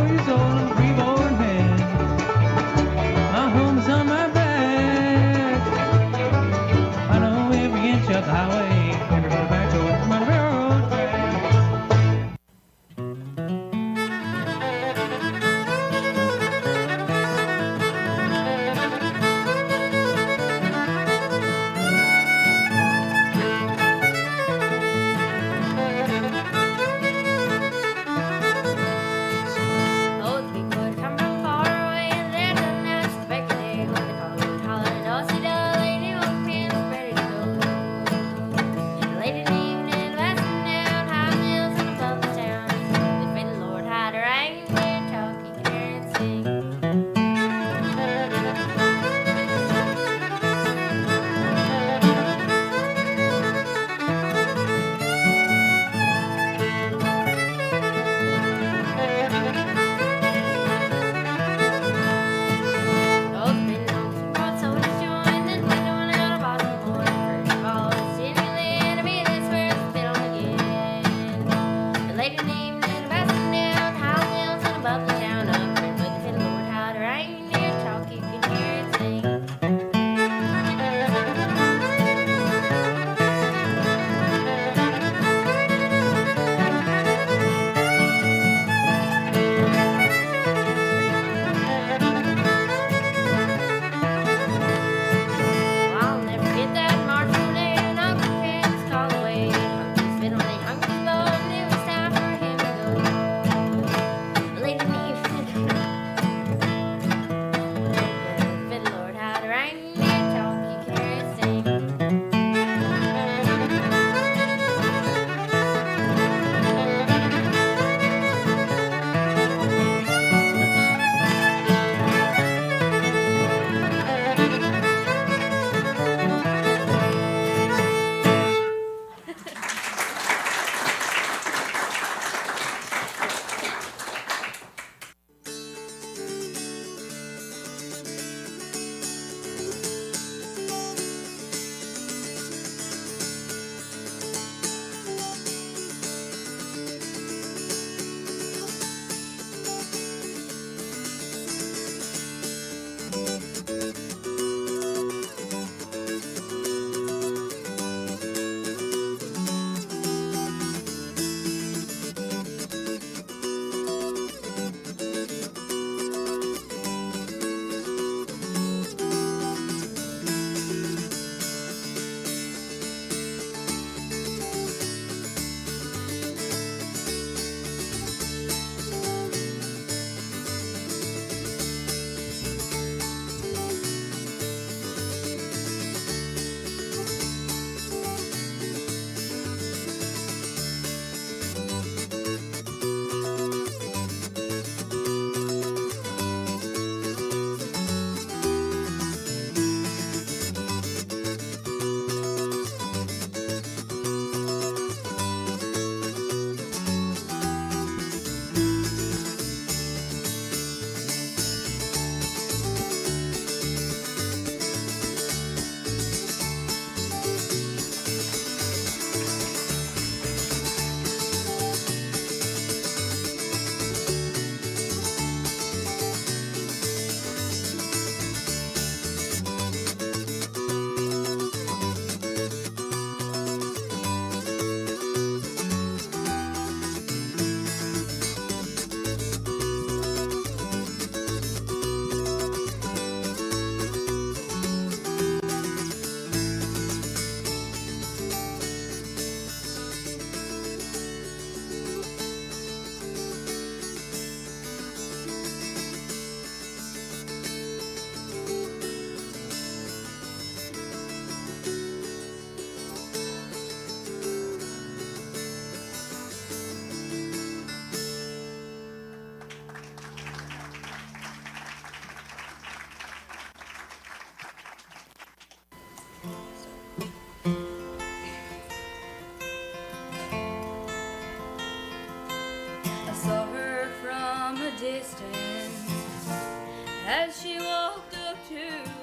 years old and a reborn man. My home is on my back. I know every inch of the highway, every road back road, my railroad track. distance as she walked up to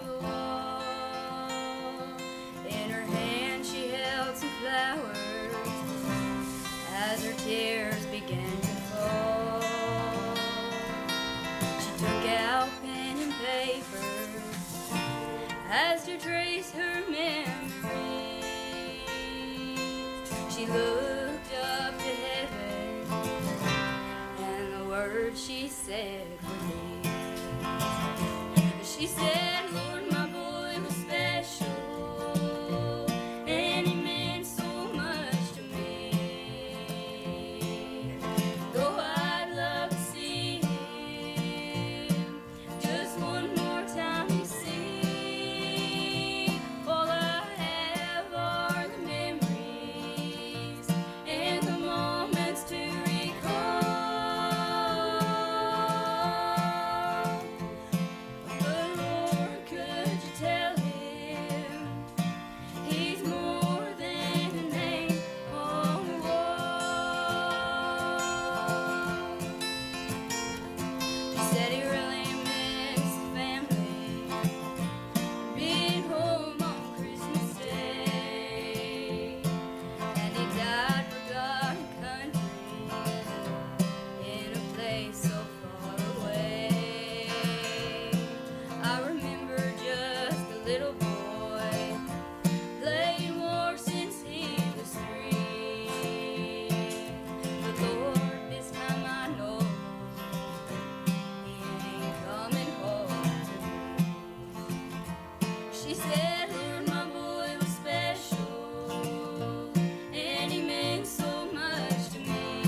the wall. In her hand she held some flowers as her tears began to fall. as to trace her memories. She looked up to heaven, and the words she said were these. She said, Lord, my boy was special, and he meant so much to me. Though I'd love to see him just one more time to see, all I have are the memories and the moments to recall. But Lord, could you tell him he's more than a name on the wall? She said he really missed the family, being home on Christmas Day, and he died for God and country in a place so far away. I remember just a little boy playing war since he was 3. But Lord, this time I know he ain't coming home to me. She said, Lord, my boy was special, and he meant so much to me.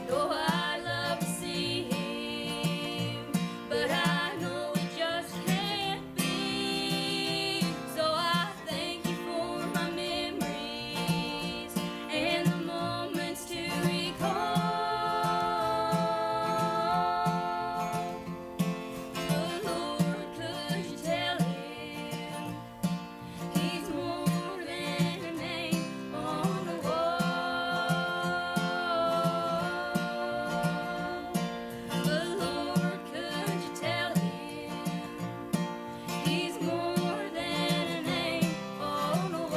Though I'd love to see him, but I know it just can't be. So I thank you for my memories and the moments to recall. But Lord, could you tell him he's more than a name on the wall? But Lord, could you tell him he's more than a name on the wall?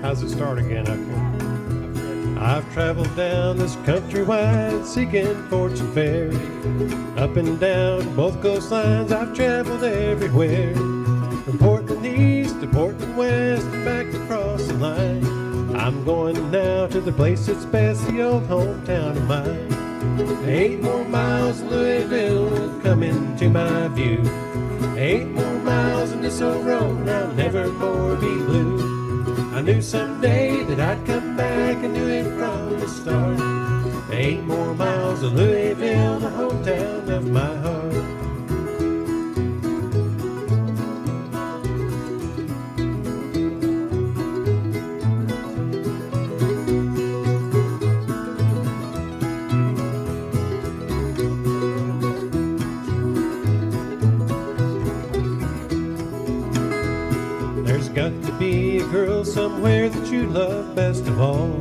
How's it start again? Okay. I've traveled down this countrywide seeking fortune fair. Up and down both coastlines, I've traveled everywhere. From Portland east to Portland west and back across the line. I'm going now to the place that's best, the old hometown of mine. 8 more miles of Louisville come into my view. 8 more miles on this old road and I'll never more be blue. I knew someday that I'd come back and knew it from the start. 8 more miles of Louisville, the hometown of my heart. There's got to be a girl somewhere that you love best of all.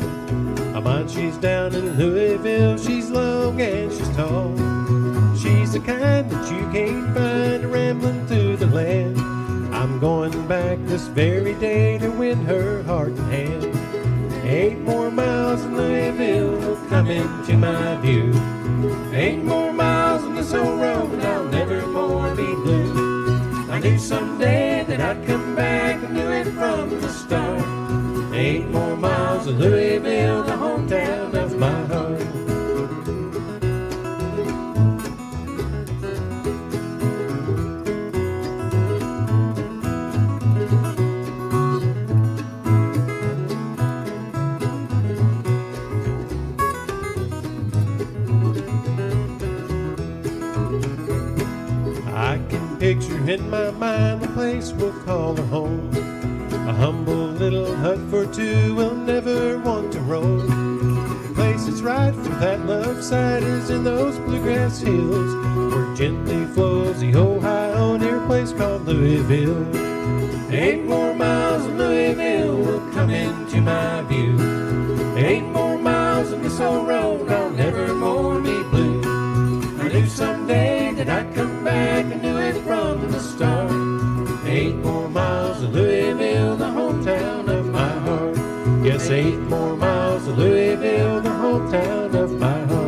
I mind she's down in Louisville, she's long and she's tall. She's the kind that you can't find rambling through the land. I'm going back this very day to win her heart and hand. 8 more miles in Louisville will come into my view. 8 more miles on this old road and I'll never more be blue. I knew someday that I'd come back and knew it from the start. 8 more miles of Louisville, the hometown of my heart. picture in my mind the place we'll call a home. A humble little hut for two we'll never want to roam. The place that's right for that love side is in those bluegrass hills, where gently flows the Ohio near a place called Louisville. 8 more miles of Louisville will come into my view. 8 more miles of this old road, I'll never more be blue. I knew someday that I'd come back, I knew it from the start. 8 more miles of Louisville, the hometown of my heart. Yes, 8 more miles of Louisville, the hometown of my heart.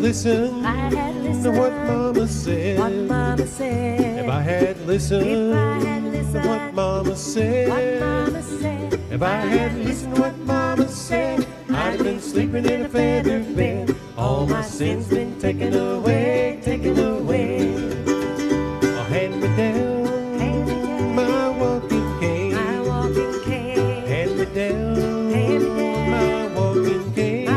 Listen to what Mama said. If I had listened to what Mama said. If I had listened to what Mama said, I'd have been sleeping in a feather bed. All my sins been taken away, taken away. Oh, hand me down my walking cane. Hand me down my walking cane.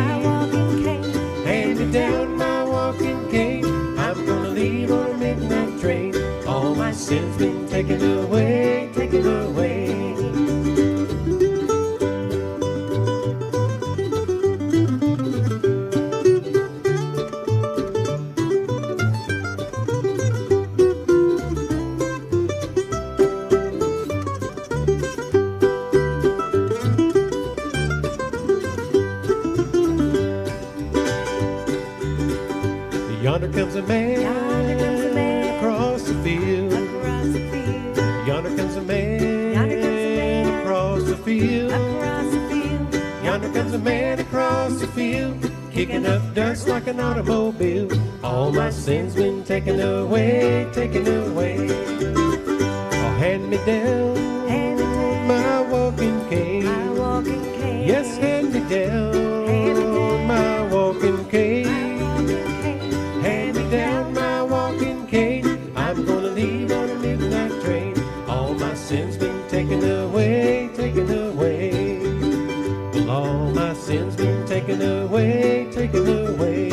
Hand me down my walking cane. I'm gonna leave on a midnight train. All my sins been taken away, taken away. Yonder comes a man across the field. Yonder comes a man across the field. Yonder comes a man across the field, kicking up dust like an automobile. All my sins been taken away, taken away. Oh, hand me down my walking cane. Yes, hand me down my walking cane. Hand me down my walking cane. I'm gonna leave on a midnight train. All my sins been taken away, taken away. Well, all my sins been taken away, taken away.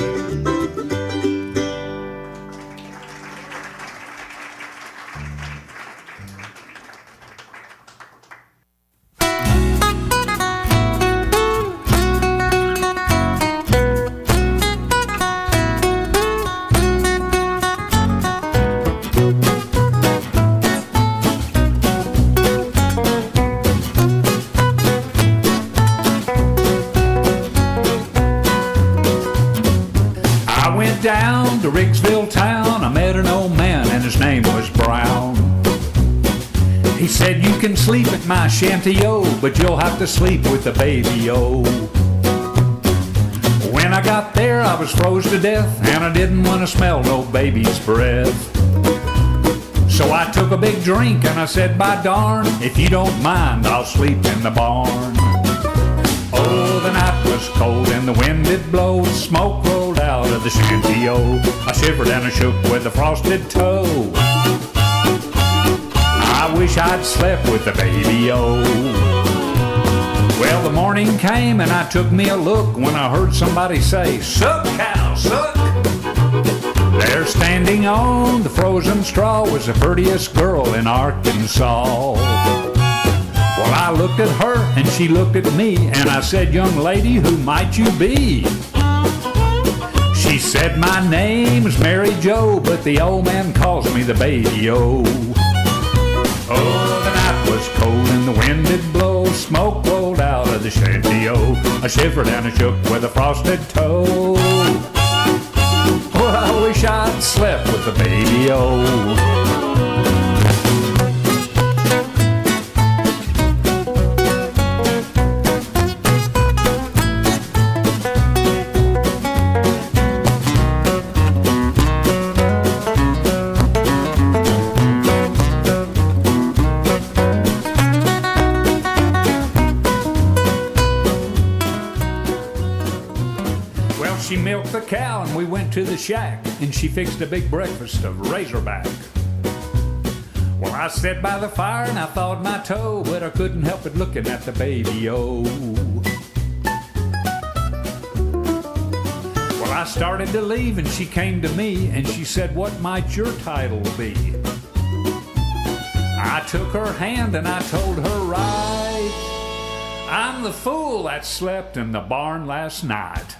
Down to Riggsville town, I met an old man and his name was Brown. He said, you can sleep at my shanty-o, but you'll have to sleep with the baby-o. When I got there, I was froze to death, and I didn't want to smell no baby's breath. So I took a big drink and I said, by darn, if you don't mind, I'll sleep in the barn. Oh, the night was cold and the wind did blow, smoke rolled out of the shanty-o. I shivered and I shook with a frosted toe. I wish I'd slept with the baby-o. Well, the morning came and I took me a look when I heard somebody say, suck, cow, suck. There standing on the frozen straw was the prettiest girl in Arkansas. Well, I looked at her and she looked at me, and I said, young lady, who might you be? She said, my name's Mary Jo, but the old man calls me the baby-o. Oh, the night was cold and the wind did blow, smoke rolled out of the shanty-o. I shivered and I shook with a frosted toe. Well, I wish I'd slept with the baby-o. She milked the cow and we went to the shack, and she fixed a big breakfast of razorback. Well, I sat by the fire and I thawed my toe, but I couldn't help but looking at the baby-o. Well, I started to leave and she came to me and she said, what might your title be? I took her hand and I told her right, I'm the fool that slept in the barn last night.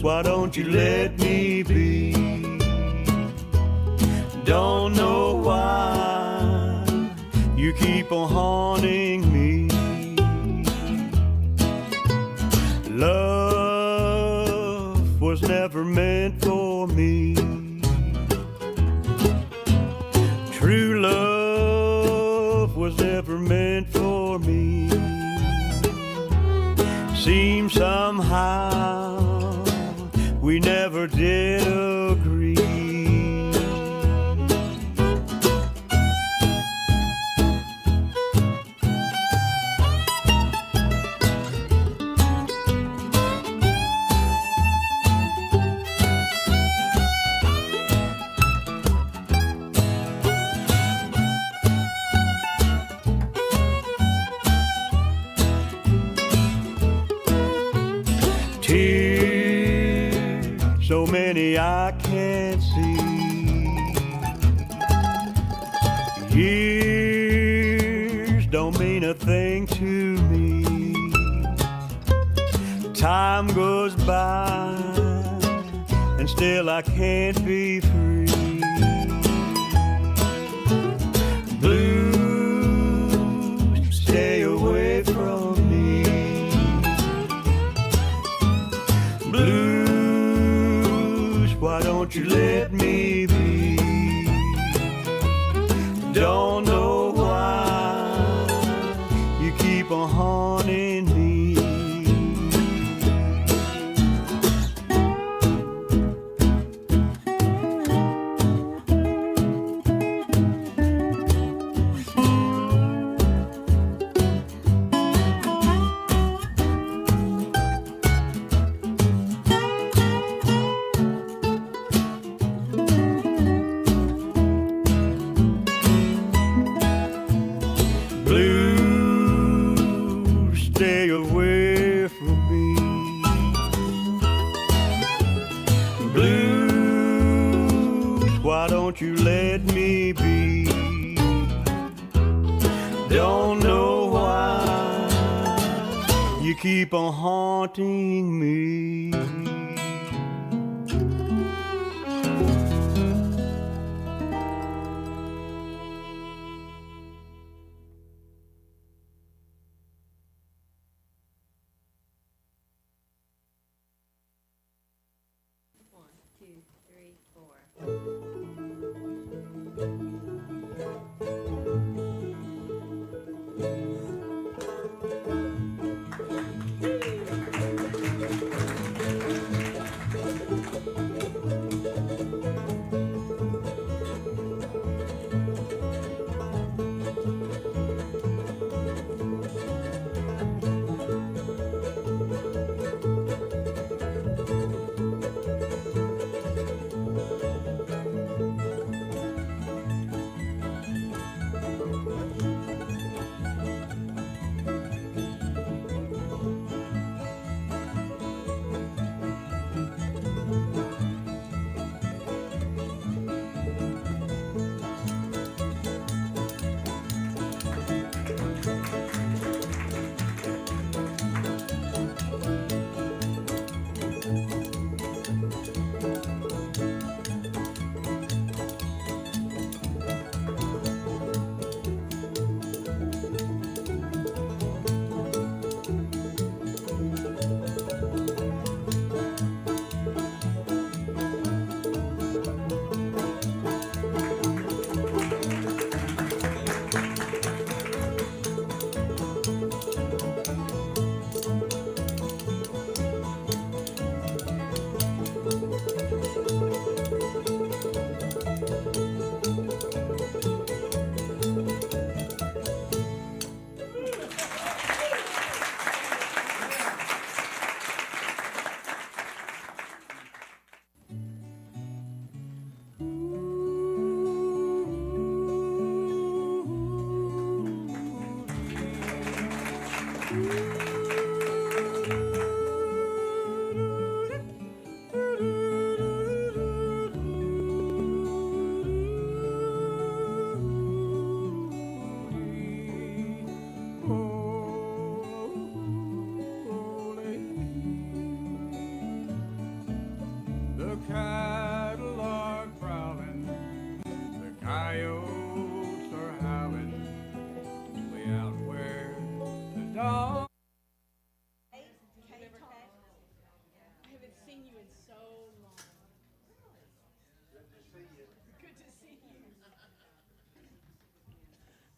why don't you let me be? Don't know why you keep on haunting me. never meant for me. True love was never meant for me. Seems somehow we never did agree. So many I can't see. Years don't mean a thing to me. Time goes by and still I can't be free. Blues, stay away from me. Blues, why don't you let me be? Don't know why you keep on haunting me. Stay away from me. Blues, why don't you let me be? Don't know why you keep on haunting me.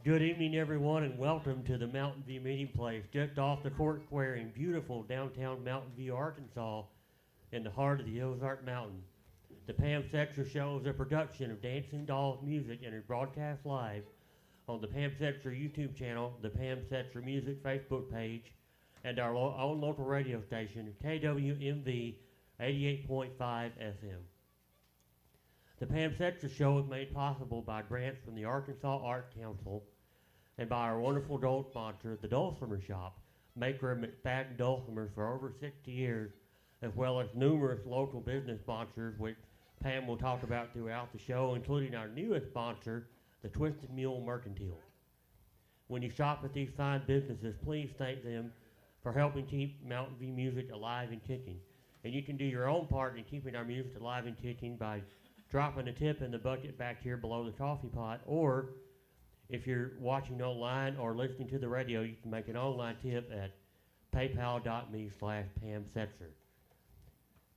Good evening, everyone, and welcome to the Mountain View Meeting Place, just off the Court Square in beautiful downtown Mountain View, Arkansas, in the heart of the Ozark Mountain. The Pam Setser Show is a production of Dancing Dolls Music and is broadcast live on the Pam Setser YouTube channel, the Pam Setser Music Facebook page, and our own local radio station, KWMV 88.5 FM. The Pam Setser Show is made possible by grants from the Arkansas Arts Council and by our wonderful dole sponsor, the Dulcimer Shop, maker of McFadden dulcimers for over 60 years, as well as numerous local business sponsors, which Pam will talk about throughout the show, including our newest sponsor, the Twisted Mule Mercantile. When you shop at these fine businesses, please thank them for helping keep Mountain View music alive and kicking. And you can do your own part in keeping our music alive and kicking by dropping a tip in the bucket back here below the coffee pot, or if you're watching online or listening to the radio, you can make an online tip at paypal.me/Pam Setser.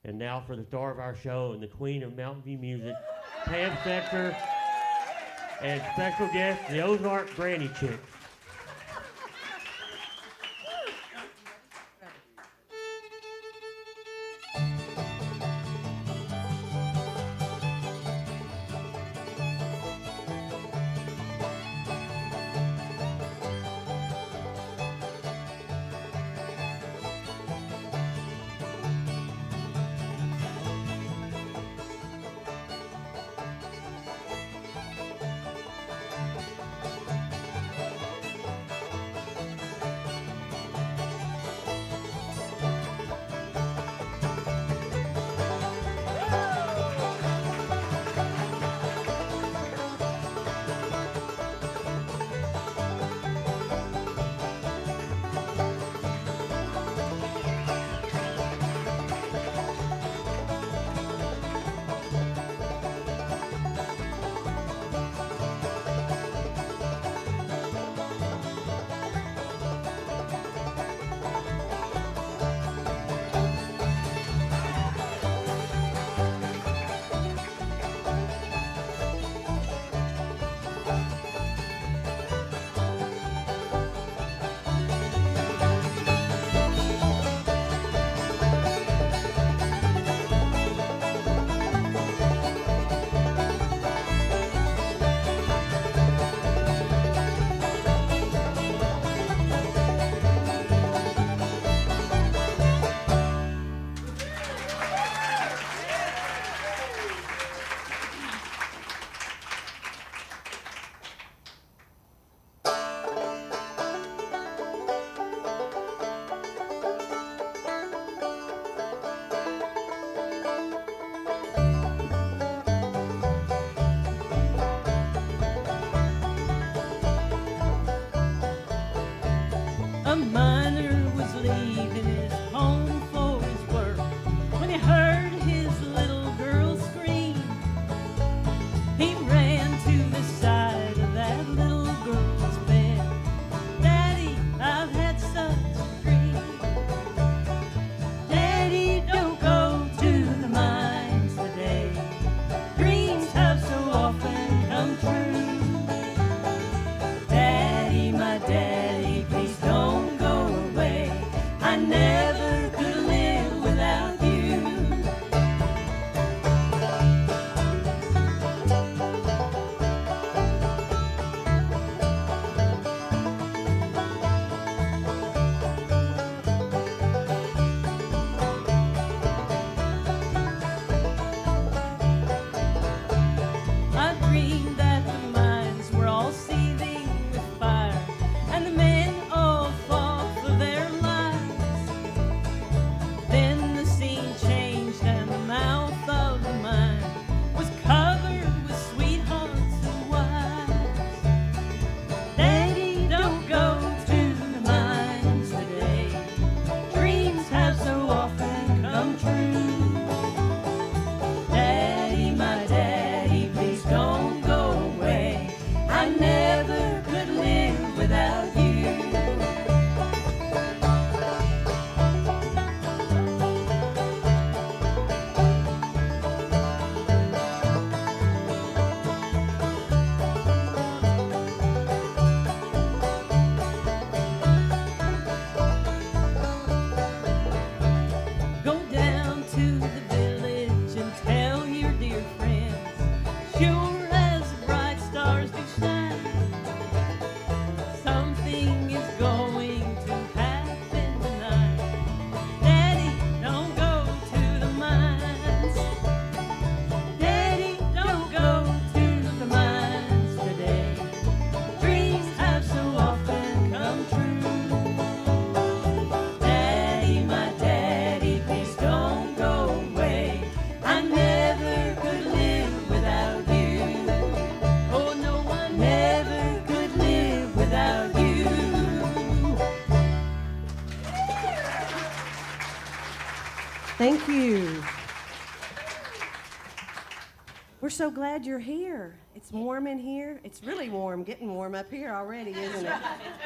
And now for the star of our show and the queen of Mountain View music, Pam Setser, and special guest, the Ozark Granny Chicks. A miner was leaving his home for his work when he heard his little girl scream. He ran to the side of that little girl's bed. Daddy, I've had such a dream. Daddy, don't go to the mines today. Dreams have so often come true. Daddy, my daddy, please don't go away. I never Thank you. We're so glad you're here. It's warm in here. It's really warm, getting warm up here already, isn't it?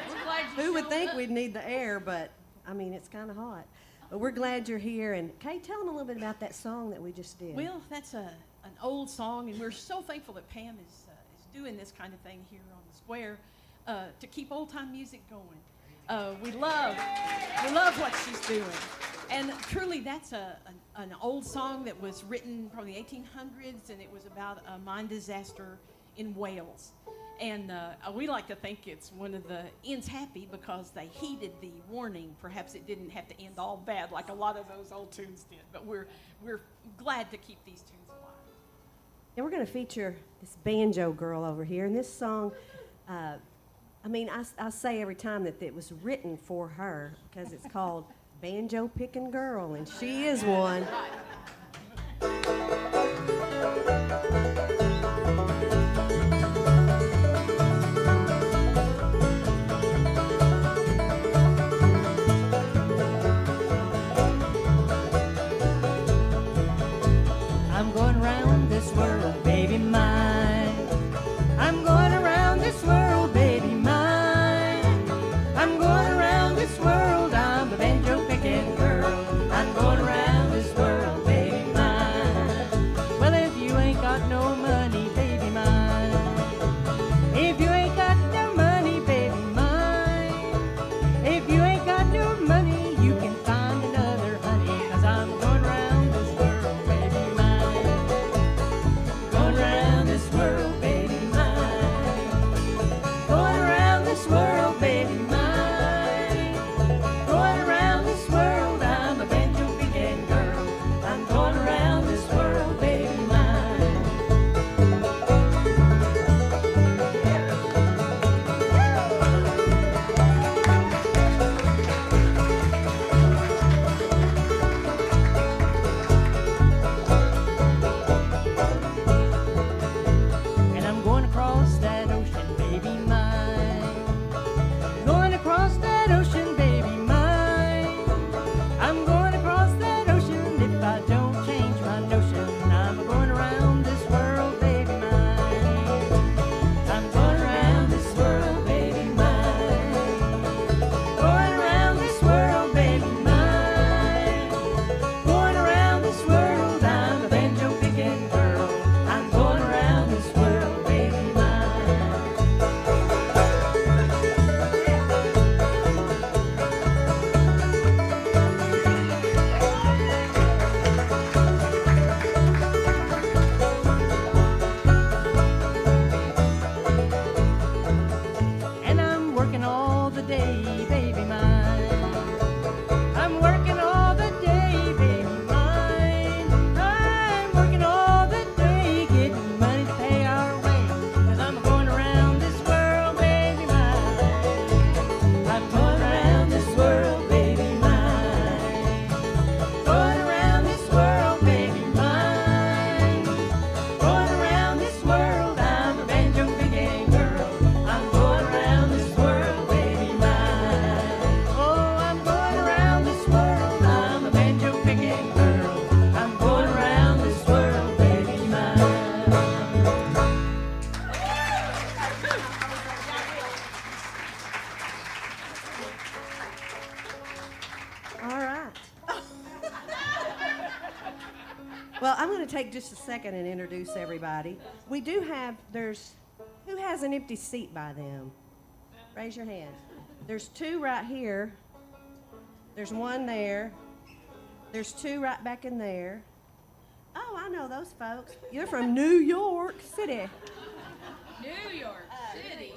We're glad you Who would showed think up. we'd need the air, but I mean, it's kind of hot. But we're glad you're here. And Kay, tell them a little bit about that song that we just did. Well, that's an old song, and we're so thankful that Pam is doing this kind of thing here on the square to keep old-time music going. We love what she's doing. And truly, that's an old song that was written from the 1800s, and it was about a mine disaster in Wales. And we like to think it's one of the ends happy because they heeded the warning. Perhaps it didn't have to end all bad like a lot of those old tunes did. But we're glad to keep these tunes alive. And we're going to feature this banjo girl over here. And this song, I say every time that it was written for her because it's called Banjo Picking Girl, and she is one. I'm going around this world, baby mine. I'm going around this world, baby mine. I'm going around this world, I'm a banjo picking girl. I'm going around this world, baby mine. Well, if you ain't got no money, baby mine. If you ain't got no money, baby mine. If you ain't got no money, you can find another honey. 'Cause I'm going around this world, baby mine. Going around this world, baby mine. Going around this world, baby mine. Going around this world, I'm a banjo picking girl. I'm going around this world, baby mine. And I'm going across that ocean, baby mine. Going across that ocean, baby mine. I'm going across that ocean if I don't change my notion. I'm going around this world, baby mine. I'm going around this world, baby mine. Going around this world, baby mine. Going around this world, I'm a banjo picking girl. I'm going around this world, baby mine. And I'm working all the day, baby mine. I'm working all the day, baby mine. I'm working all the day, getting money to pay our way. 'Cause I'm going around this world, baby mine. I'm going around this world, baby mine. Going around this world, baby mine. Going around this world, I'm a banjo picking girl. I'm going around this world, baby mine. Oh, I'm going around this world, I'm a banjo picking girl. I'm going around this world, baby mine. All right. Well, I'm going to take just a second and introduce everybody. We do have, who has an empty seat by them? Raise your hand. There's two right here. There's one there. There's two right back in there. Oh, I know those folks. You're from New York City. New York City.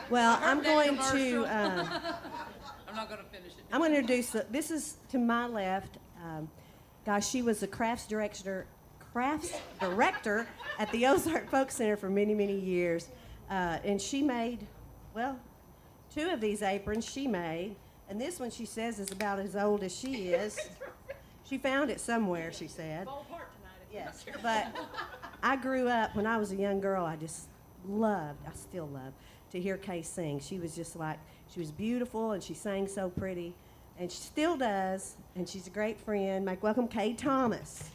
Well, I'm going that to, commercial. I'm not going to finish it. I'm going to introduce, this is to my left. Gosh, she was a crafts director at the Ozark Folk Center for many, many years. And she made, well, two of these aprons she made. And this one, she says, is about as old as she is. She found it somewhere, she said. Fall apart tonight. Yes, but I grew up, when I was a young girl, I still love, to hear Kay sing. She was just like, she was beautiful and she sang so pretty. and she still does, and she's a great friend. Make welcome Kay Thomas.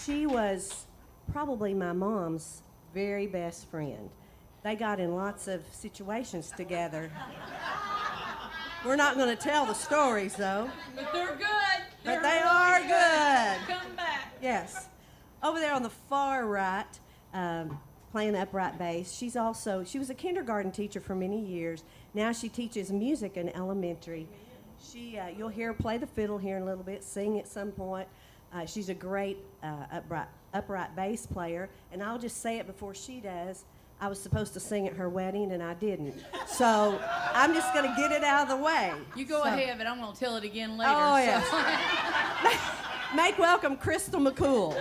She was probably my mom's very best friend. They got in lots of situations together. We're not going to tell the stories, though. But they're good. But they are good. Come back. Yes. Over there on the far right, playing upright bass, she was a kindergarten teacher for many years. Now she teaches music in elementary. You'll hear her play the fiddle here in a little bit, sing at some point. She's a great upright bass player, and I'll just say it before she does. I was supposed to sing at her wedding, and I didn't. So I'm just going to get it out of the way. You go ahead, but I'm going to tell it again later. Oh, yes. Make welcome Crystal McCool.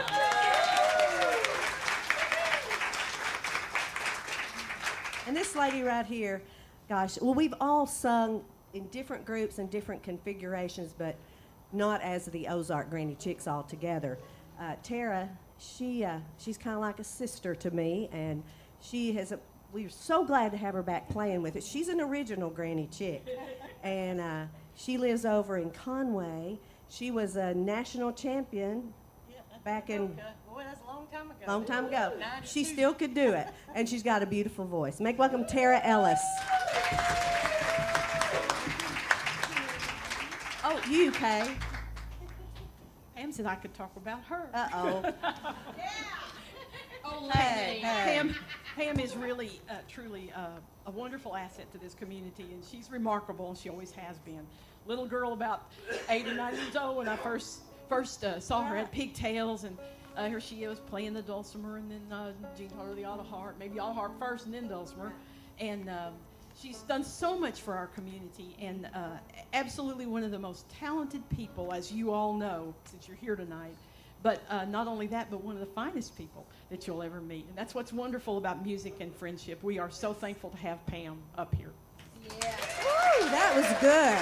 And this lady right here, gosh, well, we've all sung in different groups and different configurations, but not as the Ozark Granny Chicks all together. Tara, she's kind of like a sister to me, and we're so glad to have her back playing with us. She's an original Granny Chick, and she lives over in Conway. She was a national champion back in... Boy, that's a long time ago. Long time ago. 92. She still could do it, and she's got a beautiful voice. Make welcome Tara Ellis. Oh, you, Kay. Pam said I could talk about her. Uh-oh. Oh, Hey, hey. Pam is really, truly a wonderful asset to this community, and she's remarkable, and she always has been. Little girl about 8 or 9 years old when I first saw her, had pigtails, and here she is playing the dulcimer, and then Jean taught her the auto harp, maybe auto harp first and then dulcimer, and she's done so much for our community, and absolutely one of the most talented people, as you all know, since you're here tonight. But not only that, but one of the finest people that you'll ever meet. And that's what's wonderful about music and friendship. We are so thankful to have Pam up here. Yeah. Woo, that was good.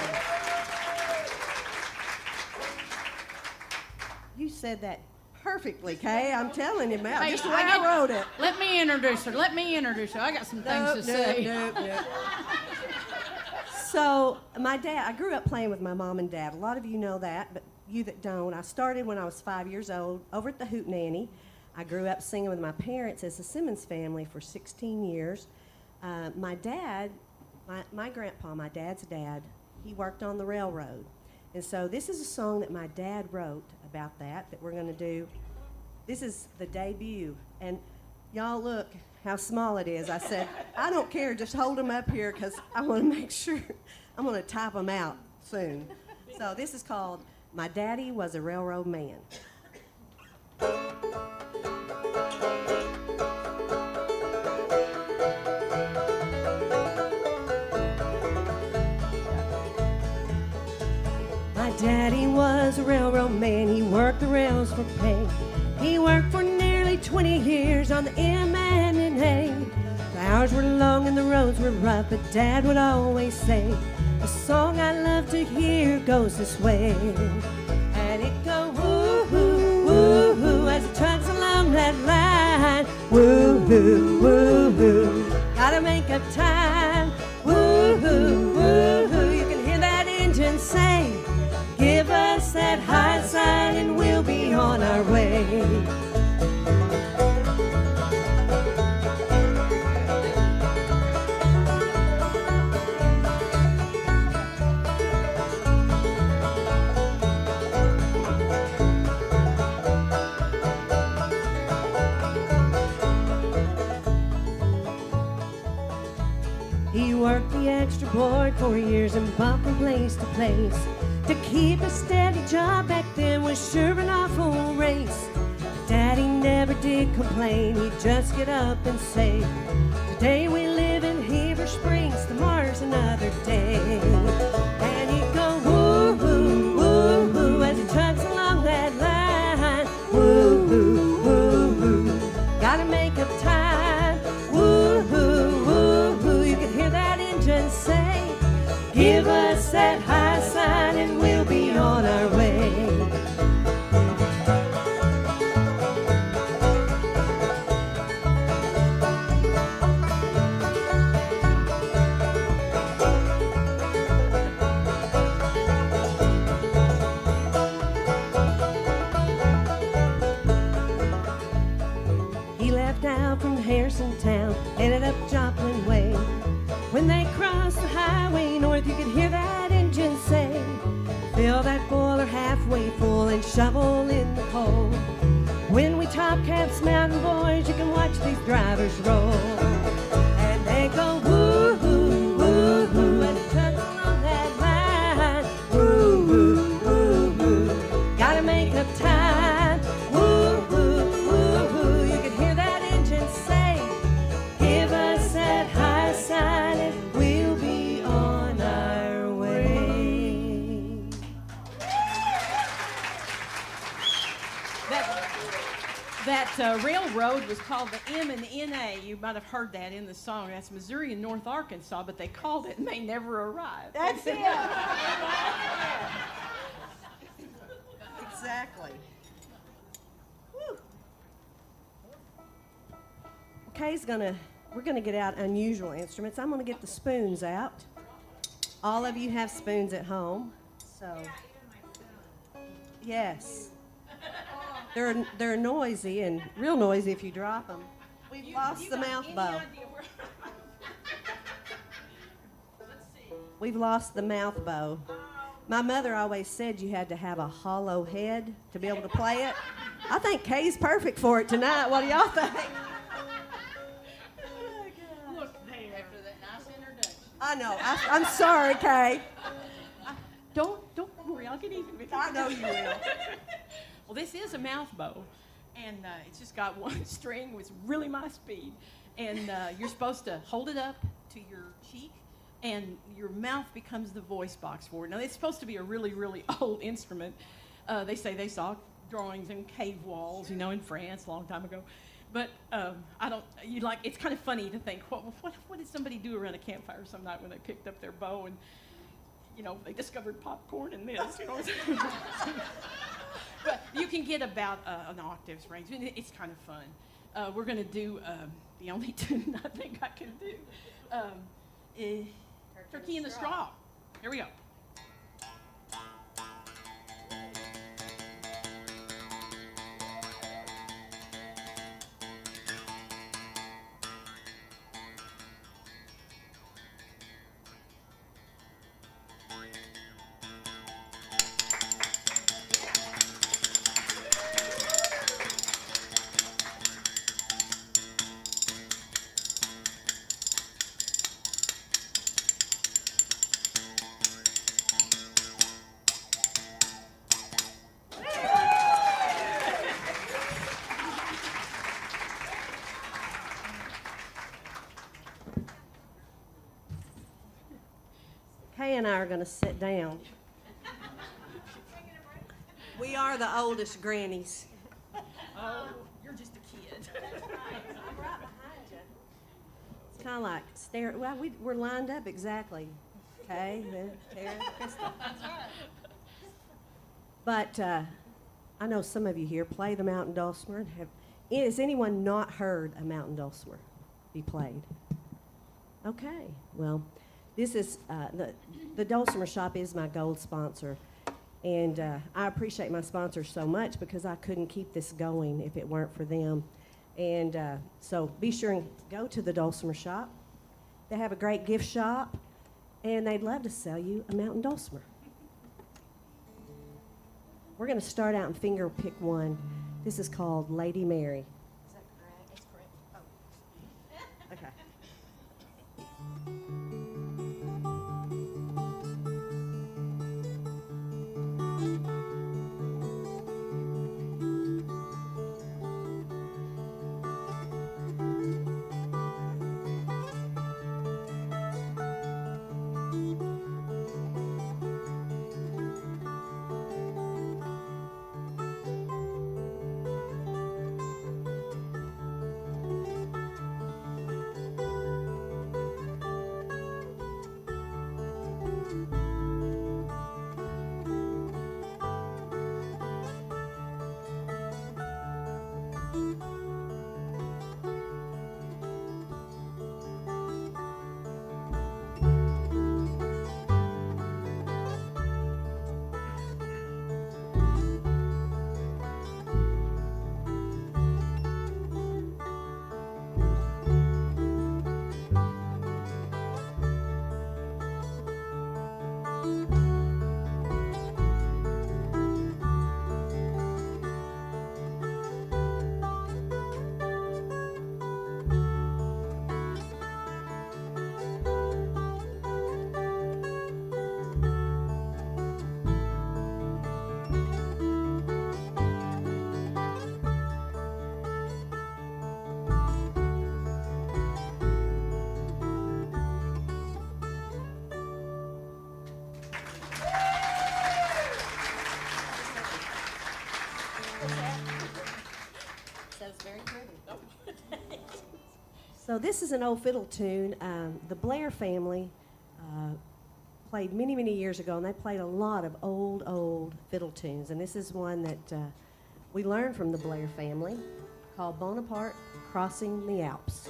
You said that perfectly, Kay. I'm telling you, man. Hey, Just the way I wrote it. Let me introduce her. I got some things to say. Nope. So, my dad, I grew up playing with my mom and dad. A lot of you know that, but you that don't, I started when I was 5 years old over at the Hootenanny. I grew up singing with my parents as the Simmons family for 16 years. My dad, my grandpa, my dad's dad, he worked on the railroad. And so this is a song that my dad wrote about that we're going to do. This is the debut. And y'all look how small it is. I said, I don't care, just hold them up here because I want to make sure, I'm going to type them out soon. So this is called My Daddy Was a Railroad Man. My daddy was a railroad man, he worked the rails for pay. He worked for nearly 20 years on the M&A. The hours were long and the roads were rough, but Dad would always say, the song I love to hear goes this way. And it goes woo-hoo, woo-hoo, as it chugs along that line. Woo-hoo, woo-hoo, gotta make up time. Woo-hoo, woo-hoo, you can hear that engine say, give us that high sign and we'll be on our way. He worked the extra board 4 years and bumped from place to place. To keep a steady job back then was sure an awful race. Daddy never did complain, he'd just get up and say, today we live in Heber Springs, tomorrow's another day. And he'd go woo-hoo, woo-hoo, as he chugs along that line. Woo-hoo, woo-hoo, gotta make up time. Woo-hoo, woo-hoo, you can hear that engine say, give us that high sign and we'll be on our way. headed up Joplin Way. When they crossed the highway north, you could hear that engine say, fill that boiler halfway full and shovel in the coal. When we top Camps Mountain, boys, you can watch these drivers roll. And they go woo-hoo, woo-hoo, and tunnel on that line. Woo-hoo, woo-hoo, gotta make up time. Woo-hoo, woo-hoo, you can hear that engine say, give us that high sign and we'll be on our way. That railroad was called the M and NA. You might have heard that in the song. That's Missouri and North Arkansas, but they called it and they never arrived. That's it. Exactly. Woo. Okay, we're gonna get out unusual instruments. I'm gonna get the spoons out. All of you have spoons at home, so yes. They're noisy and real noisy if you drop them. We've lost the mouth bow. We've lost the mouth bow. My mother always said you had to have a hollow head to be able to play it. I think Kay's perfect for it tonight. What do y'all think? Look there. After that nice introduction. I know. I'm sorry, Kay. Don't worry, I'll get even with you. I know you will. Well, this is a mouth bow, and it's just got one string with really my speed. And you're supposed to hold it up to your cheek, and your mouth becomes the voice box for it. Now, it's supposed to be a really, really old instrument. They say they saw drawings in cave walls, in France a long time ago. But it's kind of funny to think, what did somebody do around a campfire some night when they picked up their bow and, they discovered popcorn and this, But you can get about an octave's range. It's kind of fun. We're going to do the only tune I think I can do. Turkey in the Straw. Here we go. Kay and I are going to sit down. We are the oldest grannies. Oh, you're just a kid. I'm right behind you. It's kind of like staring. Well, we're lined up exactly. Kay, Tara, Krista. That's right. But I know some of you here play the mountain dulcimer. Has anyone not heard a mountain dulcimer be played? Okay, well, this is the Dulcimer Shop is my gold sponsor, and I appreciate my sponsors so much because I couldn't keep this going if it weren't for them. And so be sure and go to the Dulcimer Shop. They have a great gift shop, and they'd love to sell you a mountain dulcimer. We're going to start out and finger pick one. This is called Lady Mary. Is that correct? That's correct. Oh. Okay. Very pretty. So this is an old fiddle tune. The Blair family played many, many years ago, and they played a lot of old fiddle tunes. And this is one that we learned from the Blair family, called Bonaparte Crossing the Alps.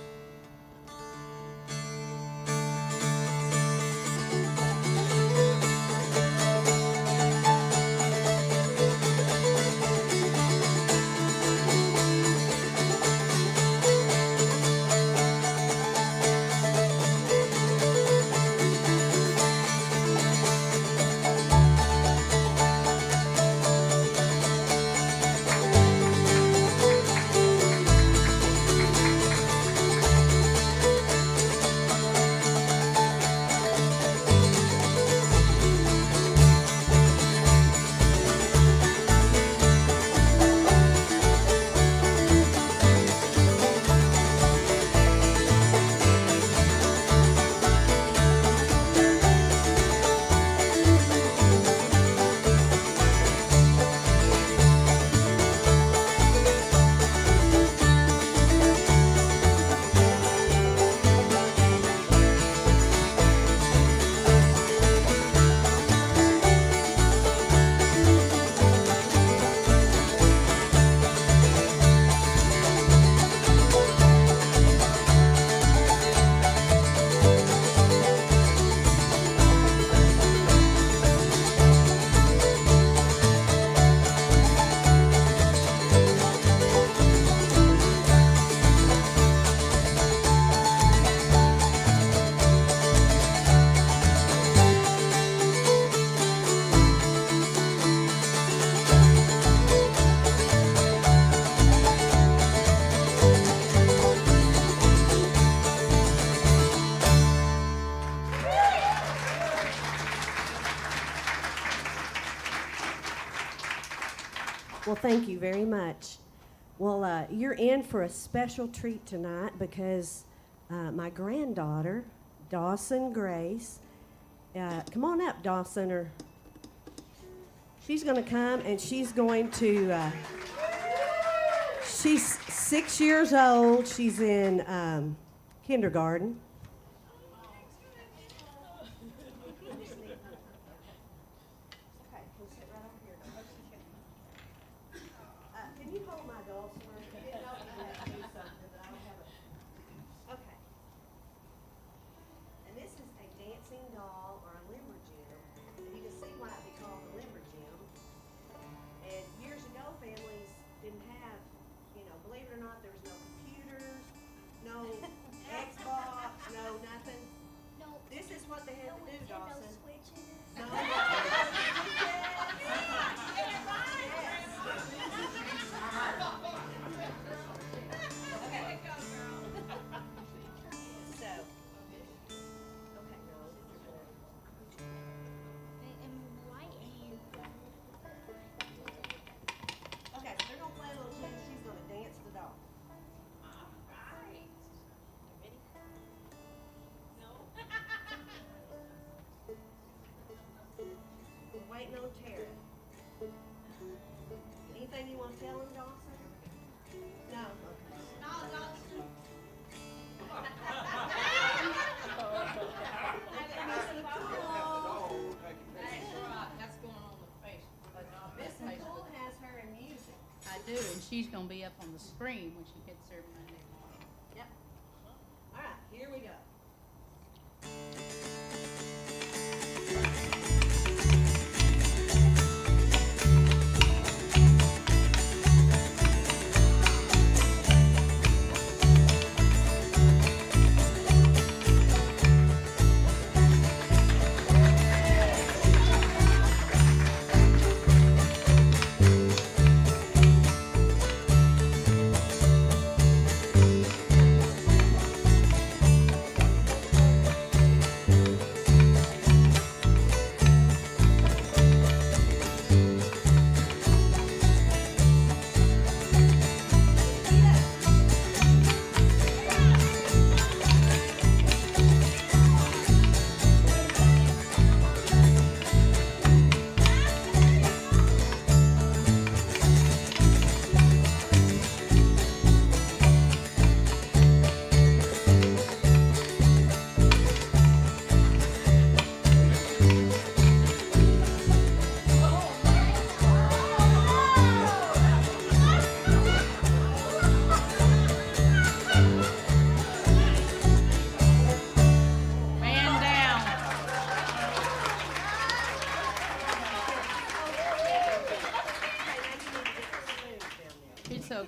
Well, thank you very much. Well, you're in for a special treat tonight because my granddaughter, Dawson Grace, come on up, Dawson, or she's going to come and she's going to, she's 6 years old. She's in kindergarten. Anything you want to tell him, Dawson? No. Okay. No, Dawson. That's going on the Facebook. Miss Nicole has her in music. I do, and she's going to be up on the screen when she gets there Monday morning. Yep. All right, here we go.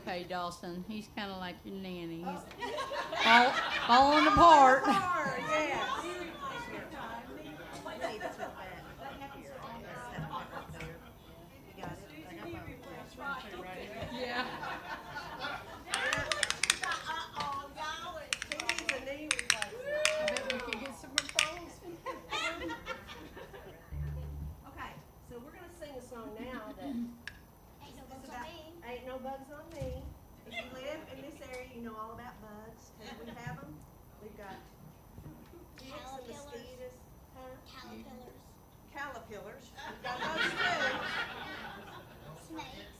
okay, Dawson. He's kind of like your nanny. He's falling apart. Yeah. I bet we could get some referrals. Okay, so we're gonna sing a song now that Ain't No Bugs on Me. If you live in this area, you know all about bugs. And we have them. We've got ticks and mosquitoes. Huh? Caterpillars. We've got those too. Snakes.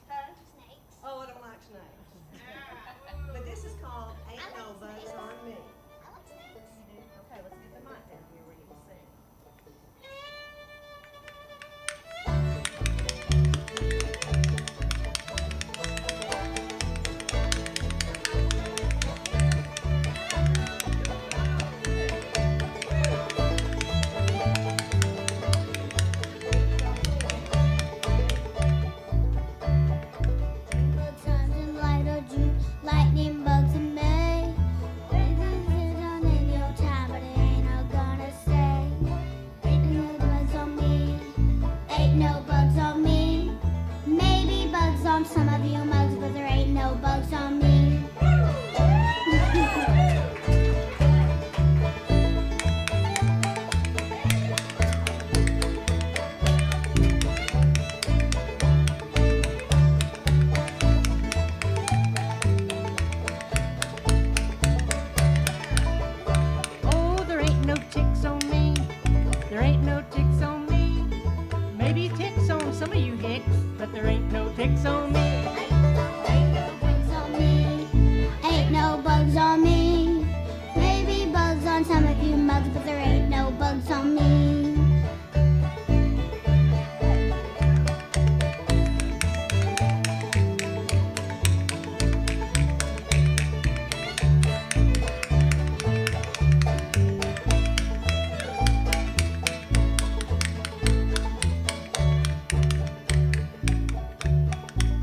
Huh? Snakes. Oh, I don't like snakes. But this is called Ain't No Bugs on Me. I like snakes. Okay, let's get the mic down here where you can sing. Bugs and lightning bugs and May. On in your time, but it ain't all gonna stay. Ain't no bugs on me. Ain't no bugs on me. Maybe bugs on some of you mugs, but there ain't no bugs on me. Oh, there ain't no ticks on me. There ain't no ticks on me. Maybe ticks on some of you hicks, but there ain't no ticks on me. Ain't no bugs on me. Ain't no bugs on me. Maybe bugs on some of you mugs, but there ain't no bugs on me.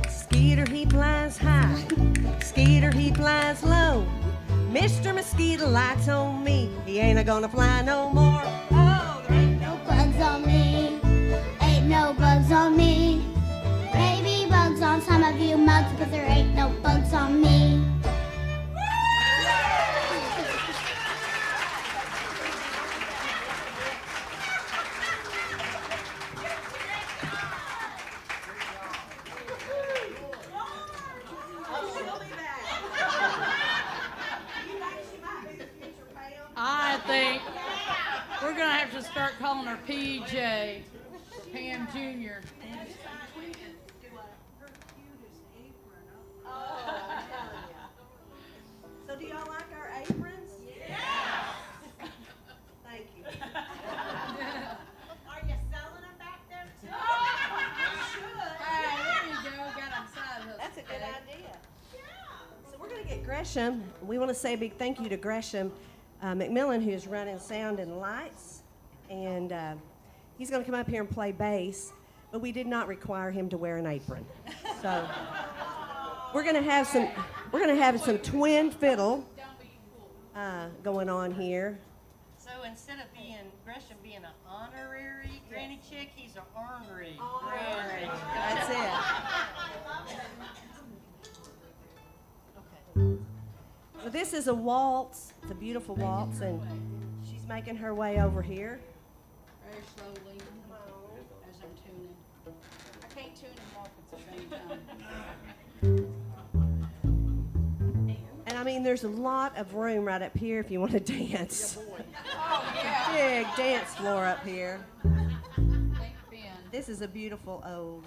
Skeeter, he flies high. Skeeter, he flies low. Mr. Mosquito lights on me. He ain't gonna fly no more. Oh, there ain't No bugs on me. Ain't no bugs on me. Maybe bugs on some of you mugs, but there ain't no bugs on me. Oh, she'll be back. You think she might be the future Pam? I think we're gonna have to start calling her PJ, Pam Jr. Oh, I'm telling you. So do y'all like our aprons? Yes. Thank you. Are you selling them back there too? Hey, there you go. Got on side hustle. That's a good idea. So we're going to get Gresham. We want to say a big thank you to Gresham McMillan, who's running sound and lights. And he's going to come up here and play bass, but we did not require him to wear an apron. So we're going to have some twin fiddle going on here. So instead of Gresham being an honorary granny chick, he's an ornery. That's it. Okay. So this is a waltz. It's a beautiful waltz, and she's making her way over here. Very slowly as I'm tuning. I can't tune them off at the same time. And I mean, there's a lot of room right up here if you want to dance. Oh, yeah. Big dance floor up here. Thank Ben. This is a beautiful old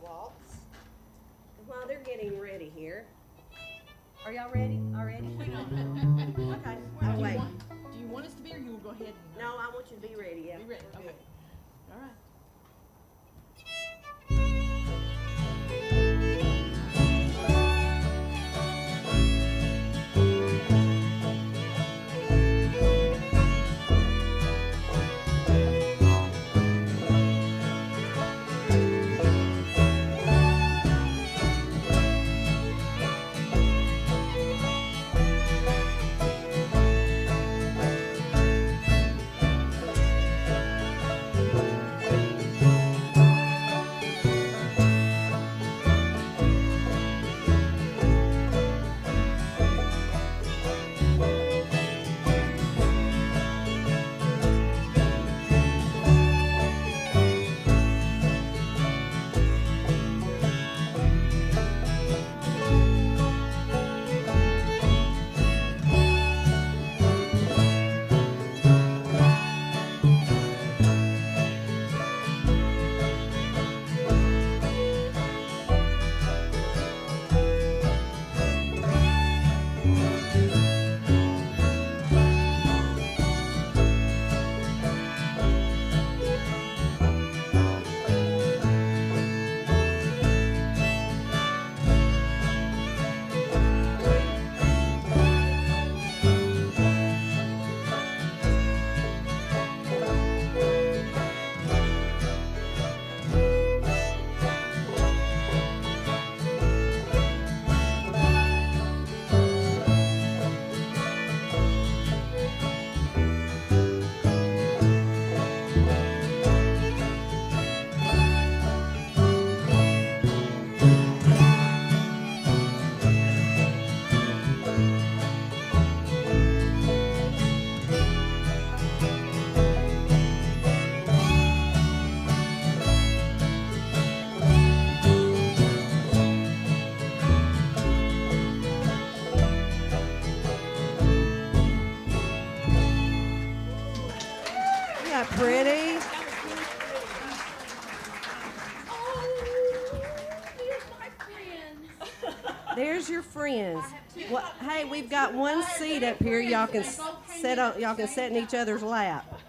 waltz. And while they're getting ready here, are y'all ready? Already? Okay. I'll wait. Do you want us to be, or you will go ahead and No, I want you to be ready. Yeah. be ready? Okay. All right. pretty? Oh, here's my friend. There's your friends. Well, hey, we've got one seat up here. Y'all can sit on. Y'all can sit in each other's lap.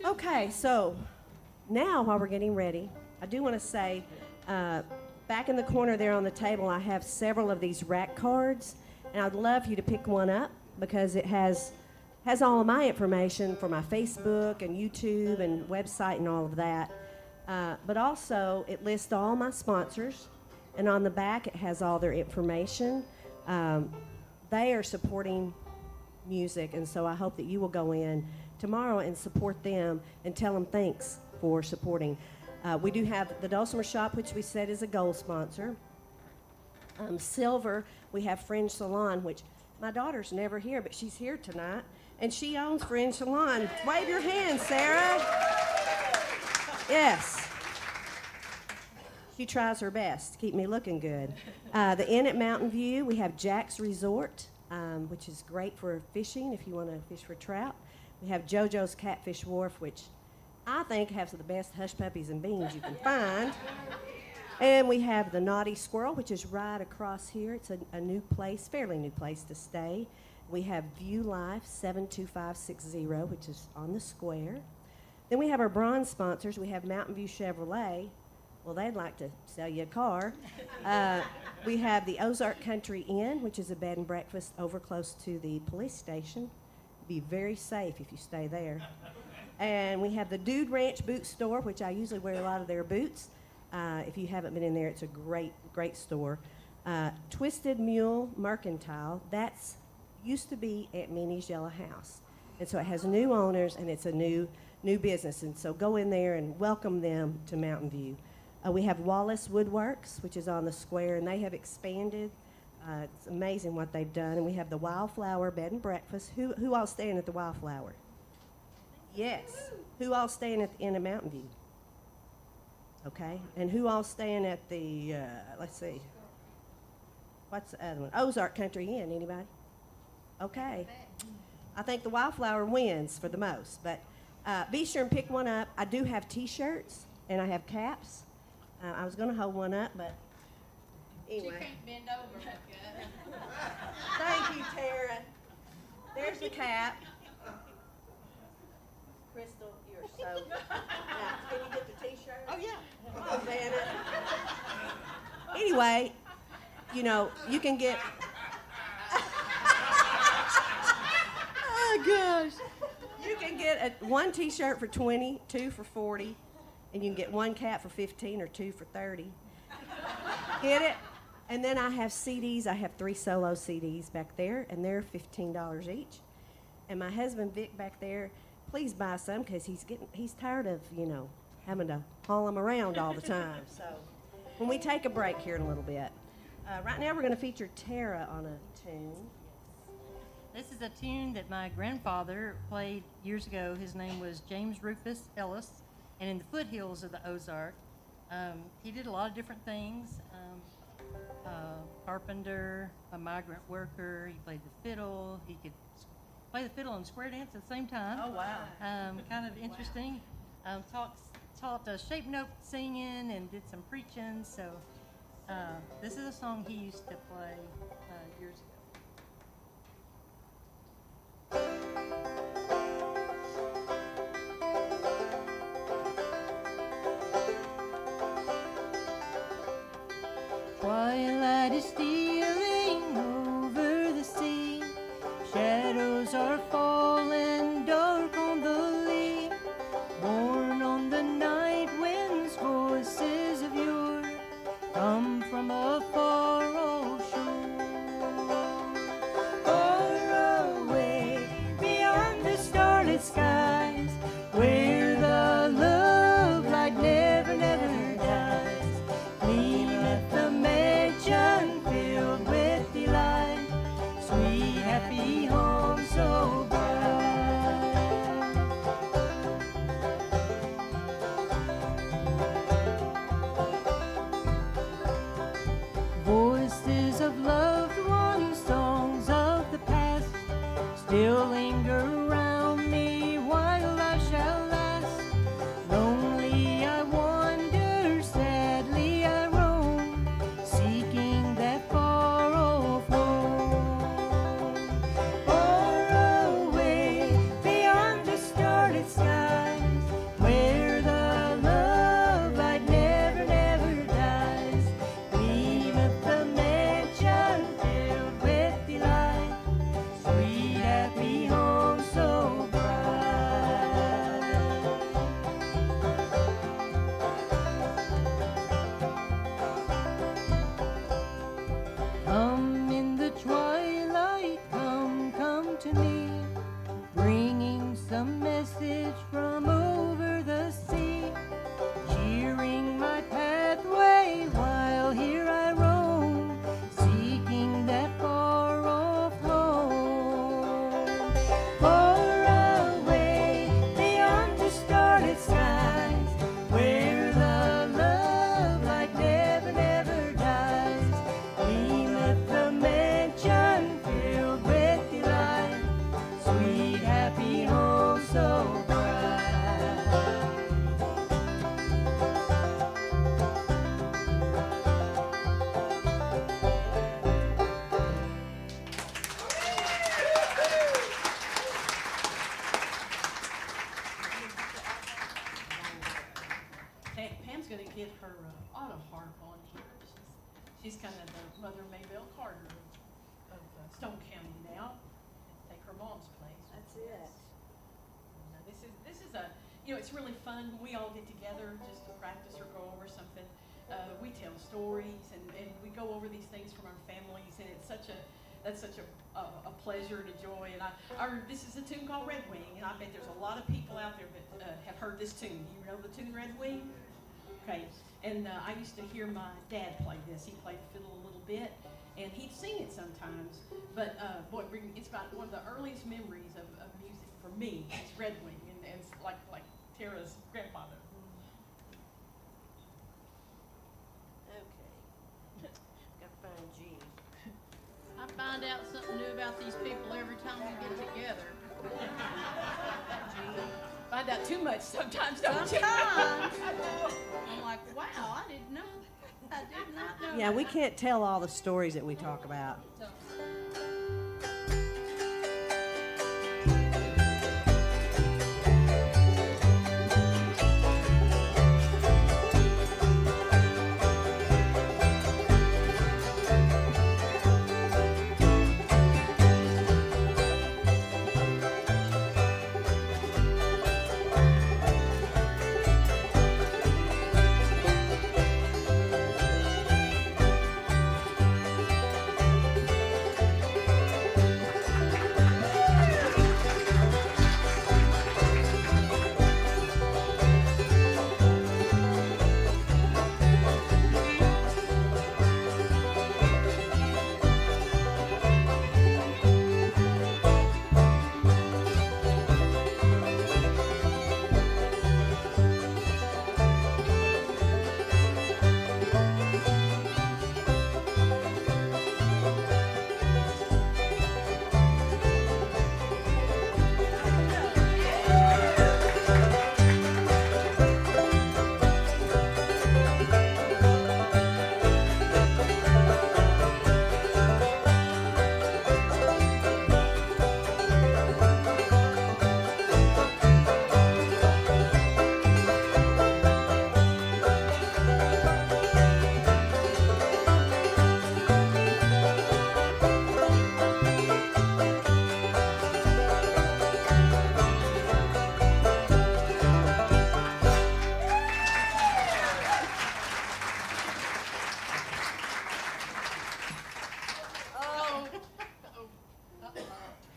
Okay, so now while we're getting ready, I do want to say, back in the corner there on the table, I have several of these rack cards, and I'd love you to pick one up because it has all of my information for my Facebook and YouTube and website and all of that. But also, it lists all my sponsors, and on the back, it has all their information. They are supporting music, and so I hope that you will go in tomorrow and support them and tell them thanks for supporting. We do have the Dulcimer Shop, which we said is a gold sponsor. Silver, we have Fringe Salon, which my daughter's never here, but she's here tonight, and she owns Fringe Salon. Wave your hand, Sarah. Yes. She tries her best to keep me looking good. The Inn at Mountain View, we have Jack's Resort, which is great for fishing if you want to fish for trout. We have JoJo's Catfish Wharf, which I think has the best hush puppies and beans you can find. And we have the Naughty Squirrel, which is right across here. It's a new place, fairly new place to stay. We have View Life 72560, which is on the square. Then we have our bronze sponsors. We have Mountain View Chevrolet. Well, they'd like to sell you a car. We have the Ozark Country Inn, which is a bed and breakfast over close to the police station. Be very safe if you stay there. And we have the Dude Ranch Boot Store, which I usually wear a lot of their boots. If you haven't been in there, it's a great, great store. Twisted Mule Mercantile, that's used to be Aunt Minnie's Yellow House. And so it has new owners, and it's a new business. And so go in there and welcome them to Mountain View. We have Wallace Woodworks, which is on the square, and they have expanded. It's amazing what they've done. And we have the Wildflower Bed and Breakfast. Who all staying at the Wildflower? Yes. Who all staying at the Inn of Mountain View? Okay. And who all staying at the, let's see. What's the other one? Ozark Country Inn. Anybody? Okay. I think the Wildflower wins for the most. But be sure and pick one up. I do have T-shirts, and I have caps. I was going to hold one up, but anyway. You can't bend over like that. Thank you, Tara. There's the cap. Crystal, you're so. Now, can you get the T-shirt? Oh, yeah. Oh, Vanna. Anyway, you know, you can get. Oh gosh. You can get one T-shirt for 20, two for 40, and you can get one cap for 15 or two for 30. Get it? And then I have CDs. I have 3 solo CDs back there, and they're $15 each. And my husband Vic back there, please buy some because he's tired of, you know, having to haul them around all the time. So when we take a break here in a little bit, right now we're going to feature Tara on a tune. This is a tune that my grandfather played years ago. His name was James Rufus Ellis, and in the foothills of the Ozark. He did a lot of different things. Carpenter, a migrant worker. He played the fiddle. He could play the fiddle and square dance at the same time. Oh, wow. Kind of interesting. Taught shape note singing and did some preaching. So this is a song he used to play years ago. Twilight is stealing over the sea. Shadows are falling dark on the lea. Born on the night winds, voices of yore come from a far off shore. Far away beyond the starlit skies, where the love light never, never dies. Gleameth the mansion filled with delight, sweet happy home so bright. Voices of loved ones, songs of the past, still linger around me while I it's really fun when we all get together just to practice or go over something. We tell stories and we go over these things from our families, and that's such a pleasure and a joy. And this is a tune called Red Wing, and I bet there's a lot of people out there that have heard this tune. You know the tune Red Wing? Okay. And I used to hear my dad play this. He played the fiddle a little bit, and he'd sing it sometimes. But boy, it's about one of the earliest memories of music for me. It's Red Wing, and it's like Tara's grandfather. Okay. Gotta find G. I find out something new about these people every time we get together. Find out too much sometimes, don't you? Sometimes. I'm like, wow, I didn't know. I did not know. Yeah, we can't tell all the stories that we talk about. So,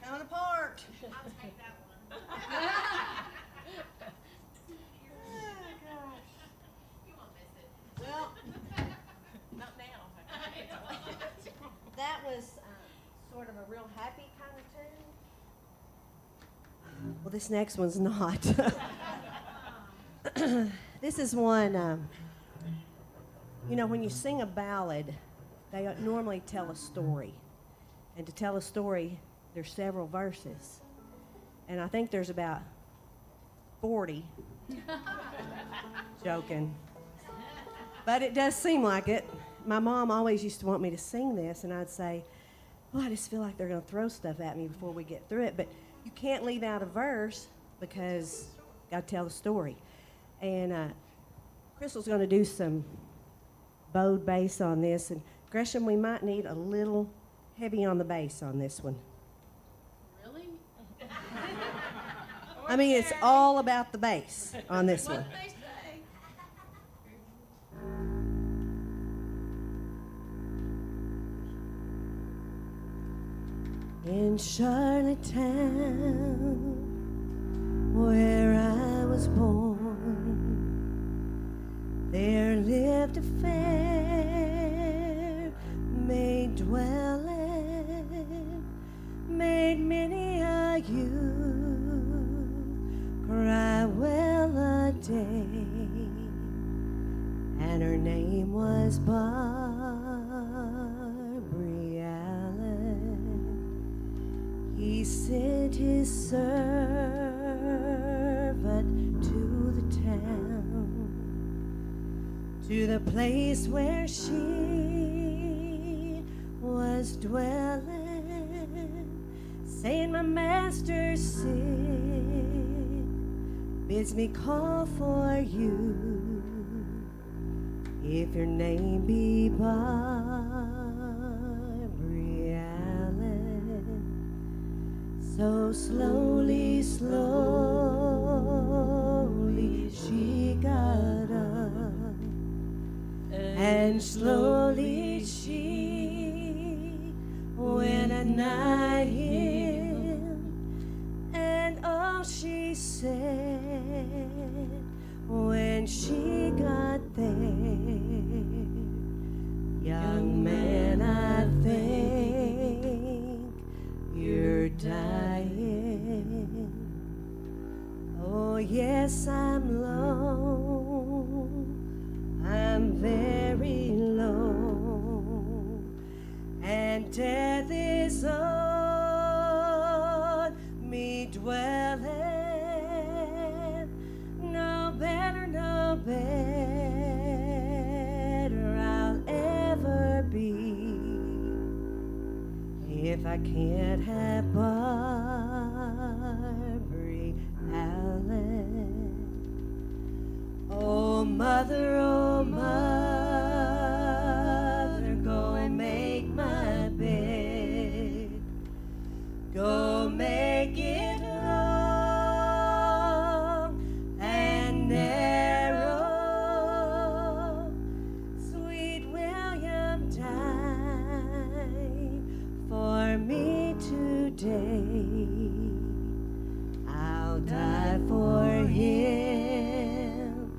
Count apart. I'll take that one. You won't miss it. Well, Not now. that was sort of a real happy kind of tune. Well, this next one's not. This is one, when you sing a ballad, they normally tell a story. And to tell a story, there's several verses. And I think there's about 40. Joking. But it does seem like it. My mom always used to want me to sing this, and I'd say, well, I just feel like they're going to throw stuff at me before we get through it. But you can't leave out a verse because got to tell the story. And Crystal's going to do some bowed bass on this. And Gresham, we might need a little heavy on the bass on this one. really? I mean, it's all about the bass on this one. What they say. In Charlottetown, where I was born, there lived a fair maid dwelling, made many a youth cry well a day, and her name was Barbary Allen. He sent his servant to the town, to the place where she was dwelling, saying, my master sick bids me call for you, if your name be Barbary Allen. So slowly, slowly she got up, and slowly she went a nigh him, and all she said when she got there, young man, I think you're dying. Oh yes, I'm low, I'm very low, and death is on me dwelling. No better, no better I'll ever be if I can't have Barbary Allen. Oh mother, go and make my bed. Go make it long and narrow. Sweet William died for me today. I'll die for him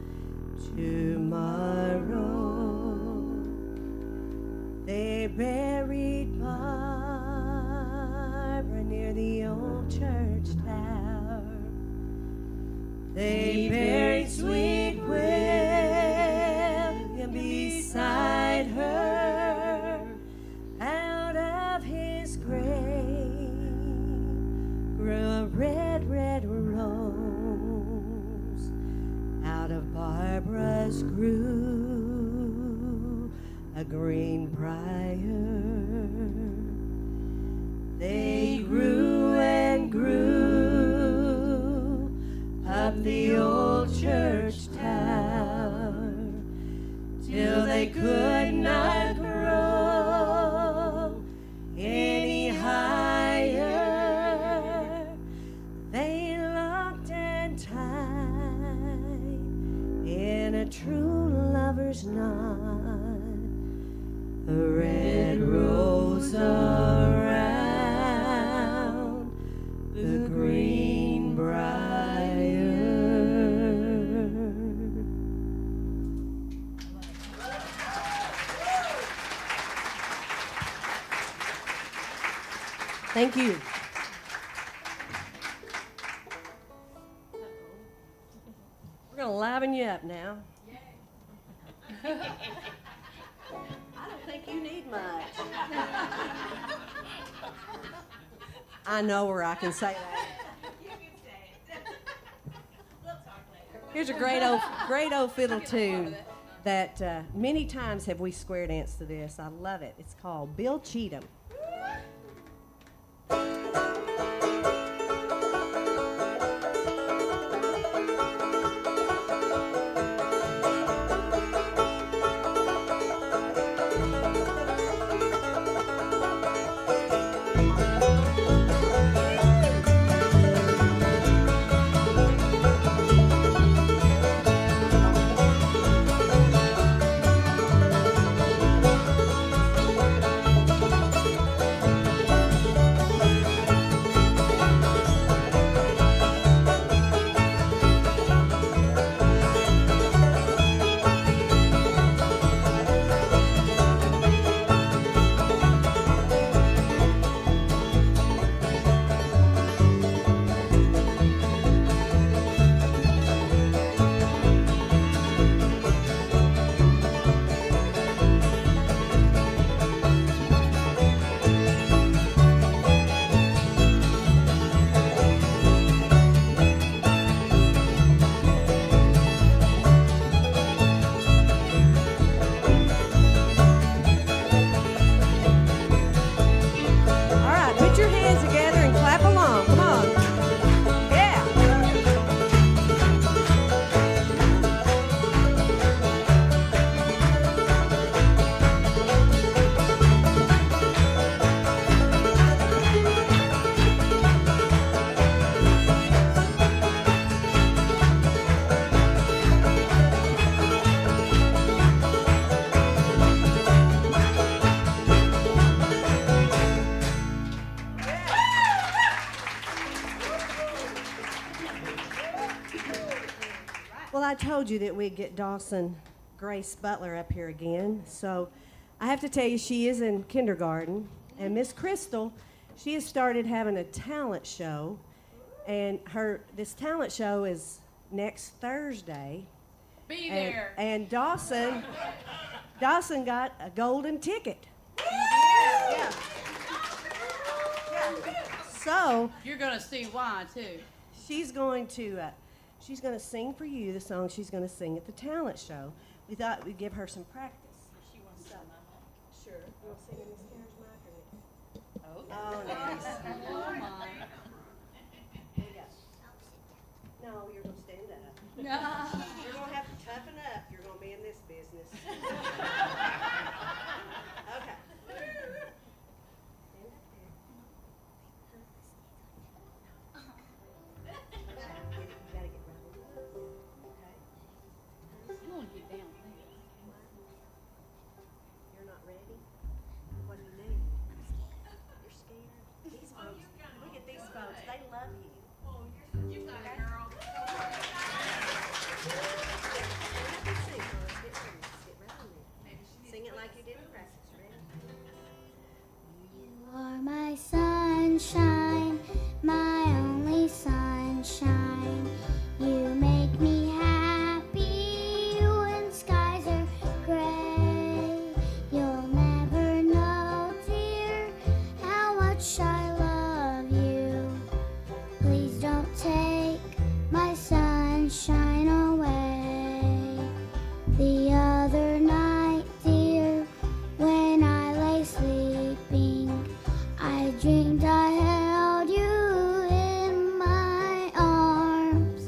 tomorrow. They buried Barbara near the old church tower. They buried sweet William beside her. Out of his grave grew a red, red rose. Out of Barbara's grew a green briar. They grew and grew up the old church tower till they could not grow any higher. They locked and tied in a true lover's knot a red rose around the green briar. Thank you. We're going to liven you up now. I don't think you need much. I know her, I can say that. You can say it. We'll talk later. Here's a great old fiddle tune that many times have we square danced to this. I love it. It's called Bill Cheatham. told you that we'd get Dawson Grace Butler up here again. So I have to tell you, she is in kindergarten. And Miss Crystal, she has started having a talent show. And this talent show is next Thursday. Be there. And Dawson got a golden ticket. Yeah. So You're gonna see why too. she's going to sing for you the song she's going to sing at the talent show. We thought we'd give her some practice. She wants to Sure. You want to sing in Miss Kara's mic or Oh, Oh, nice. oh my. No, you're going to stand up. No. You're going to have to toughen up. You're going to be in this business. Okay. Stand up there. You gotta get right. Okay. You wanna get down there. You're not ready? What do you need? You're scared? These folks, look at these folks. They love you. You got it, girl. Sing it like you did in practice. Ready? You are my sunshine, my only sunshine. You make me happy when skies are gray. You'll never know, dear, how much I love you. Please don't take my sunshine away. The other night, dear, when I lay sleeping, I dreamed I held you in my arms.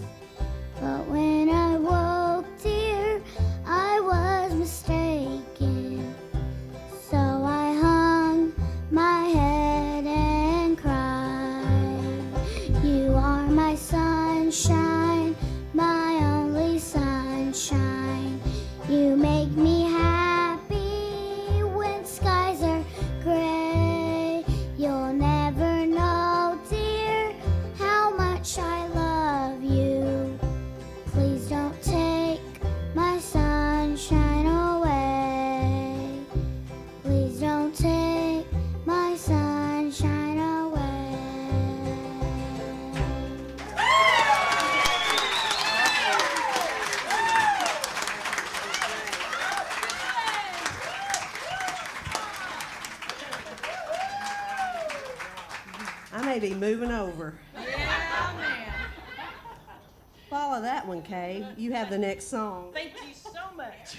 But when I woke, dear, I was mistaken. So I hung my head and cried. You are my sunshine, my only sunshine. You make me happy when skies are gray. You'll never know, dear, how much I love you. Please don't take my sunshine away. Please don't take my sunshine away. I may be moving over. Yeah, man. Follow that one, Kay. You have the next song. Thank you so much.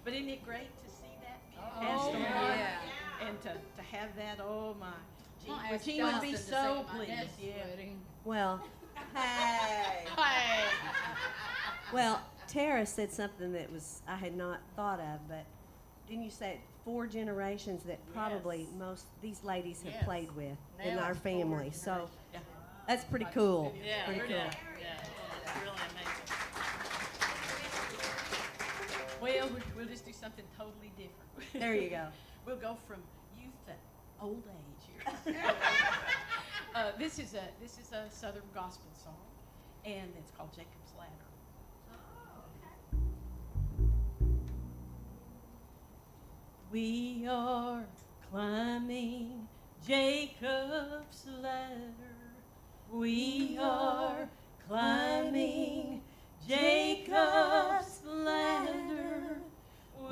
But isn't it great to see that passed on? yeah. And to have that, oh my. I'll Gene, ask Gene would be Dawson to sing so at my pleased. next Yeah. wedding. Well, hey. Hey. Well, Tara said something that I had not thought of, but didn't you say 4 generations that probably most these ladies have Yes. played with in Now our it's 4 family? So Yeah. that's pretty cool. Yeah, Pretty cool. yeah, it's really amazing. Well, we'll just do something totally different. There you go. We'll go from youth to old age here. This is a Southern gospel song, and it's called Jacob's Ladder. We are climbing Jacob's ladder. We are climbing Jacob's ladder.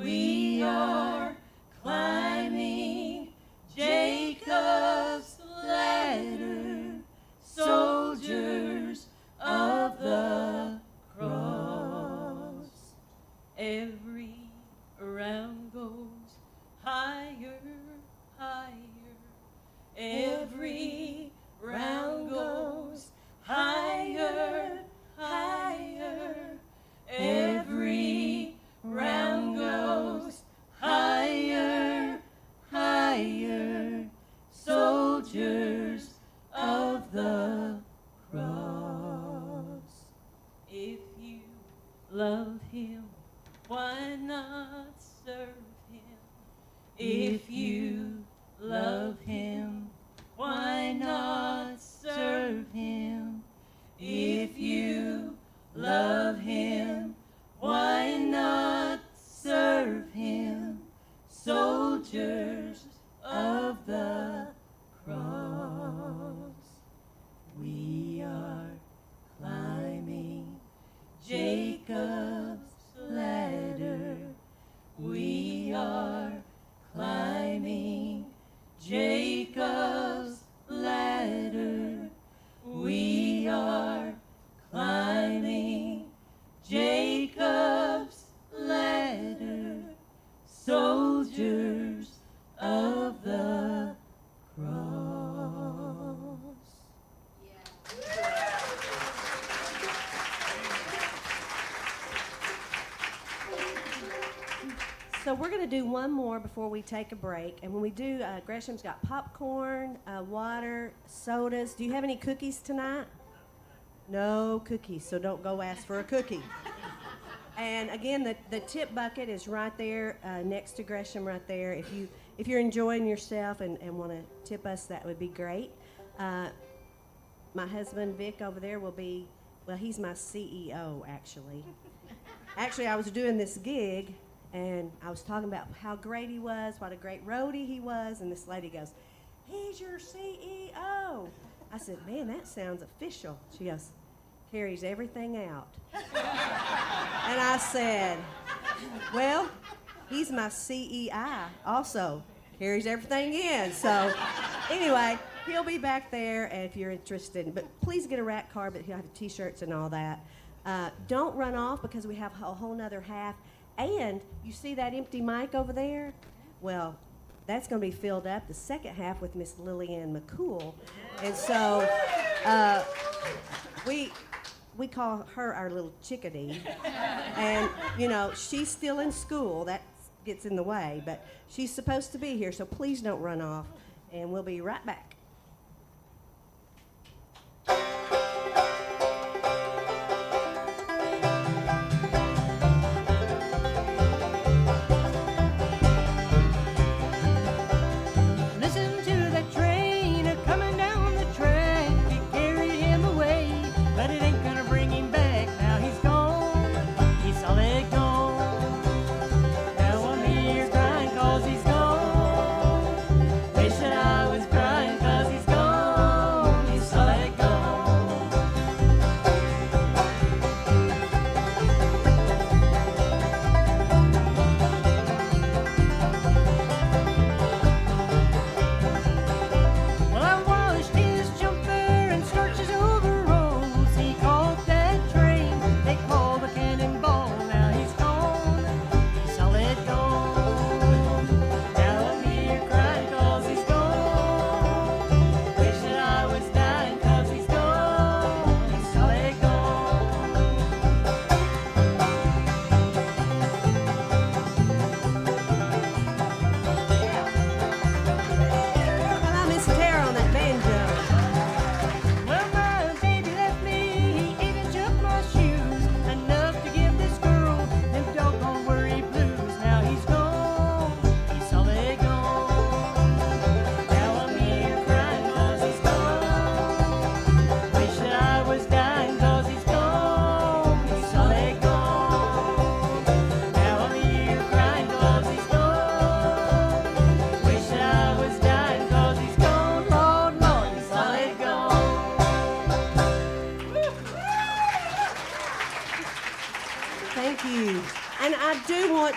We are climbing Jacob's ladder. Soldiers of the cross. Every round goes higher, higher. Every round goes higher, higher. Every round goes higher, higher. Soldiers of the cross. If you love him, why not serve him? If you love him, why not serve him? If you soldiers of the cross. We are climbing Jacob's ladder. We are climbing Jacob's ladder. We are climbing Jacob's ladder. Soldiers of the cross. So we're going to do one more before we take a break. And when we do, Gresham's got popcorn, water, sodas. Do you have any cookies tonight? No cookies, so don't go ask for a cookie. And again, the tip bucket is right there next to Gresham right there. If you're enjoying yourself and want to tip us, that would be great. My husband, Vic, over there will be, well, he's my CEO, actually. Actually, I was doing this gig, and I was talking about how great he was, what a great roadie he was, and this lady goes, "He's your CEO." I said, "Man, that sounds official." She goes, "Carries everything out." And I said, "Well, he's my CEI also. Carries everything in." So anyway, he'll be back there if you're interested. But please get a rack card, but he'll have T-shirts and all that. Don't run off because we have a whole nother half. And you see that empty mic over there? Well, that's going to be filled up the second half with Miss Lillian McCool. And so we call her our little chickadee. And, you know, she's still in school. That gets in the way. But she's supposed to be here, so please don't run off. And we'll be right back.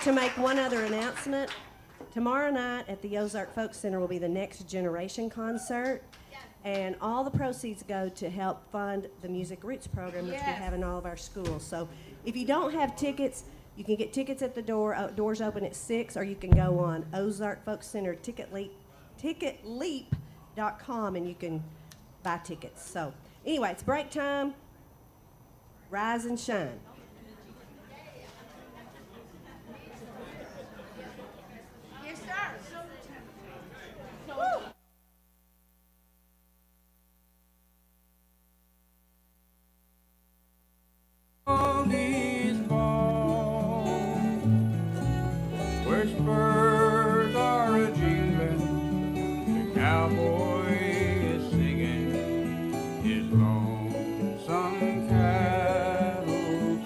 To make one other announcement. Tomorrow night at the Ozark Folk Center will be the Next Generation concert, and all the proceeds go to help fund the Music Roots program, which we have in all of our schools. So if you don't have tickets, you can get tickets at the door. Doors open at 6, or you can go on Ozark Folk Center ticketleap.com, and you can buy tickets. So anyway, it's break time. Rise and shine. Is born, where spurs are a jingling, the cowboy is singing his lonesome cattle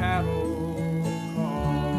cattle call.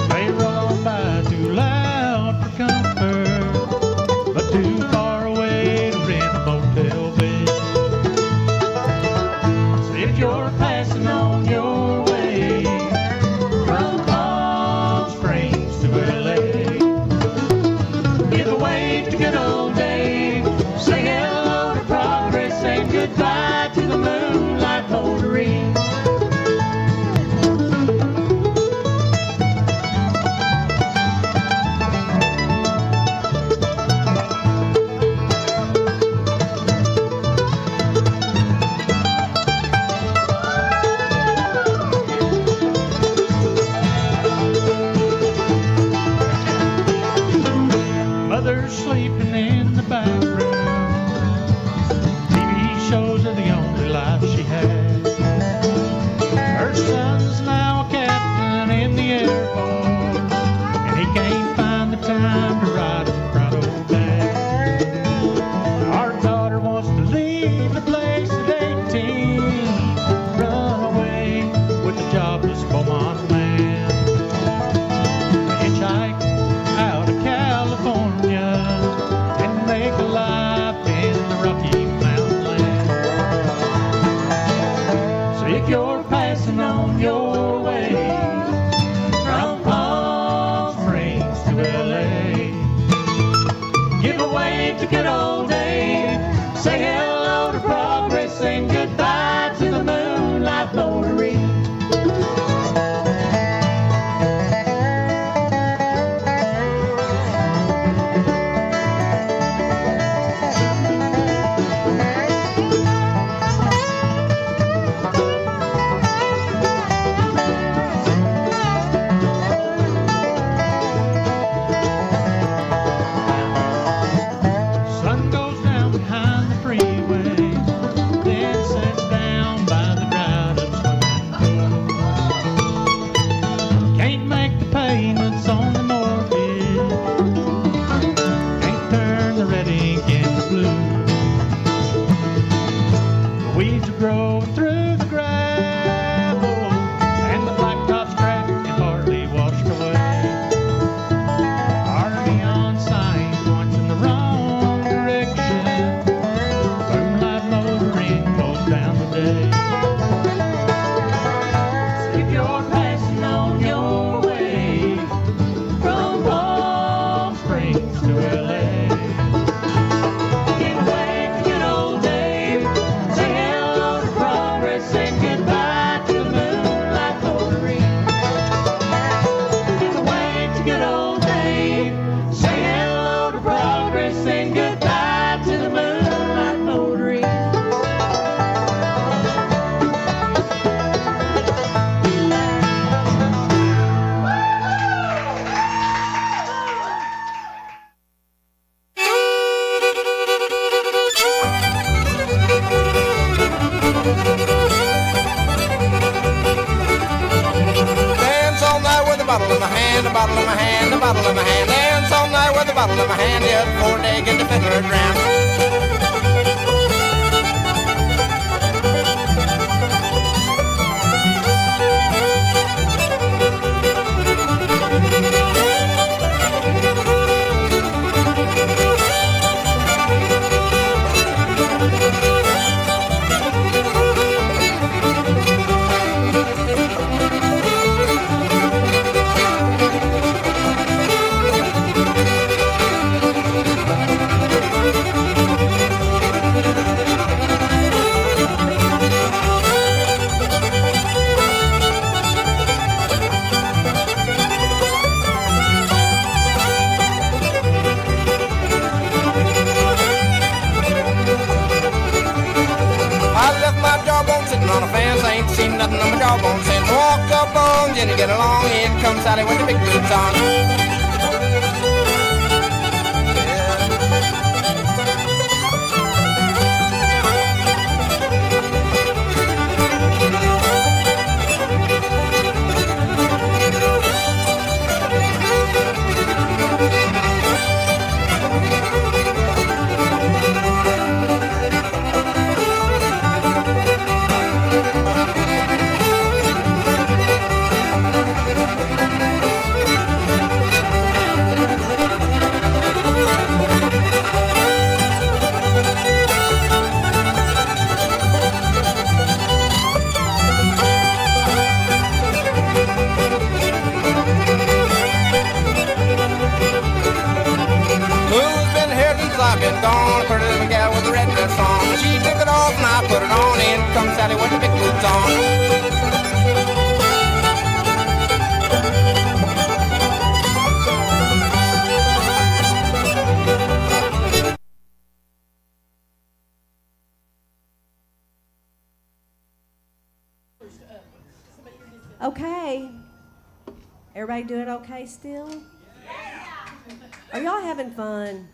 They roll by too loud for comfort, but too far away to rent a motel bed. So if you're passing on your way from Palm Springs to LA, give a wave to good old Dave. Say hello to progress and goodbye to the moonlight motoring. Mother's sleeping in the back room. TV shows are the only life she had. Her son's now a captain in the Air Force, and he can't find the time to ride a proud old dad. Our daughter wants to leave the place at 18, run away with a jobless Beaumont man. A hitchhike out of California and make a life in the Rocky Mountain land. So if you're passing on your way from Palm Springs to LA, give a wave to good old Dave. Say hello to progress and goodbye to the moonlight motoring. Sun goes down behind the freeway, then sets down by the dried up swimming pool. Can't make the payments on the mortgage, can't turn the red ink into blue. The weeds are growing through the gravel, and the blacktop's cracked and hardly washed away. Our neon sign points in the wrong direction. Moonlight motoring goes down the day. If you're passing on your way from Palm Springs to LA, give a wave to good old Dave. Say hello to progress and goodbye to the moonlight motoring. Give a wave to good old Dave. Say hello to progress and goodbye to the moonlight motoring. Dance all night with a bottle in my hand, a bottle in my hand, a bottle in my hand. Dance all night with a bottle in my hand, yeah, before they get the fiddler drowned. On a fence, I ain't seen nothing on my jawbone since. Walk up on Jenny, get along. Here comes Sally with the big boots on. Okay. Everybody doing okay still? Are y'all having fun?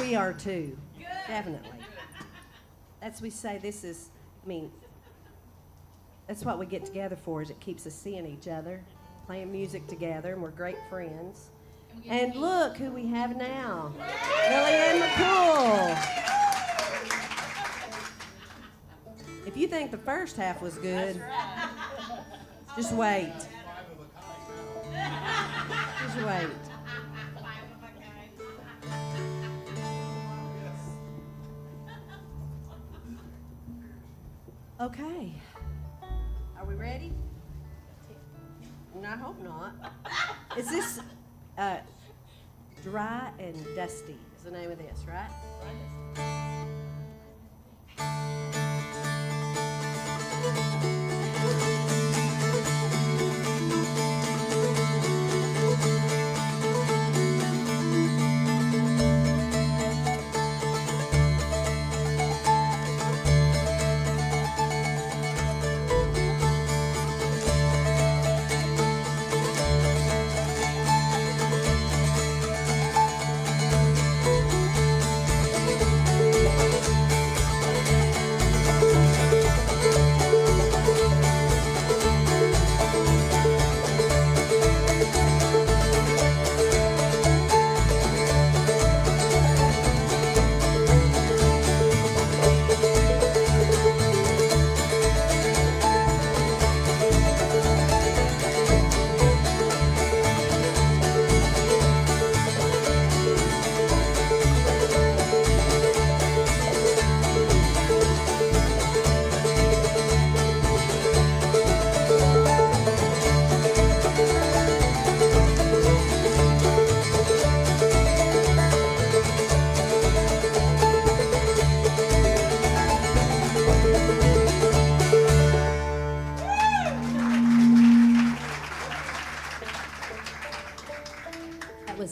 We are too. Definitely. That's we say this is, I mean, that's what we get together for, is it keeps us seeing each other, playing music together, and we're great friends. And look who we have now. Lillian McCool. If you think the first half was good, just wait. Just wait. Okay. Are we ready? I hope not. Is this Dry and Dusty is the name of this, right?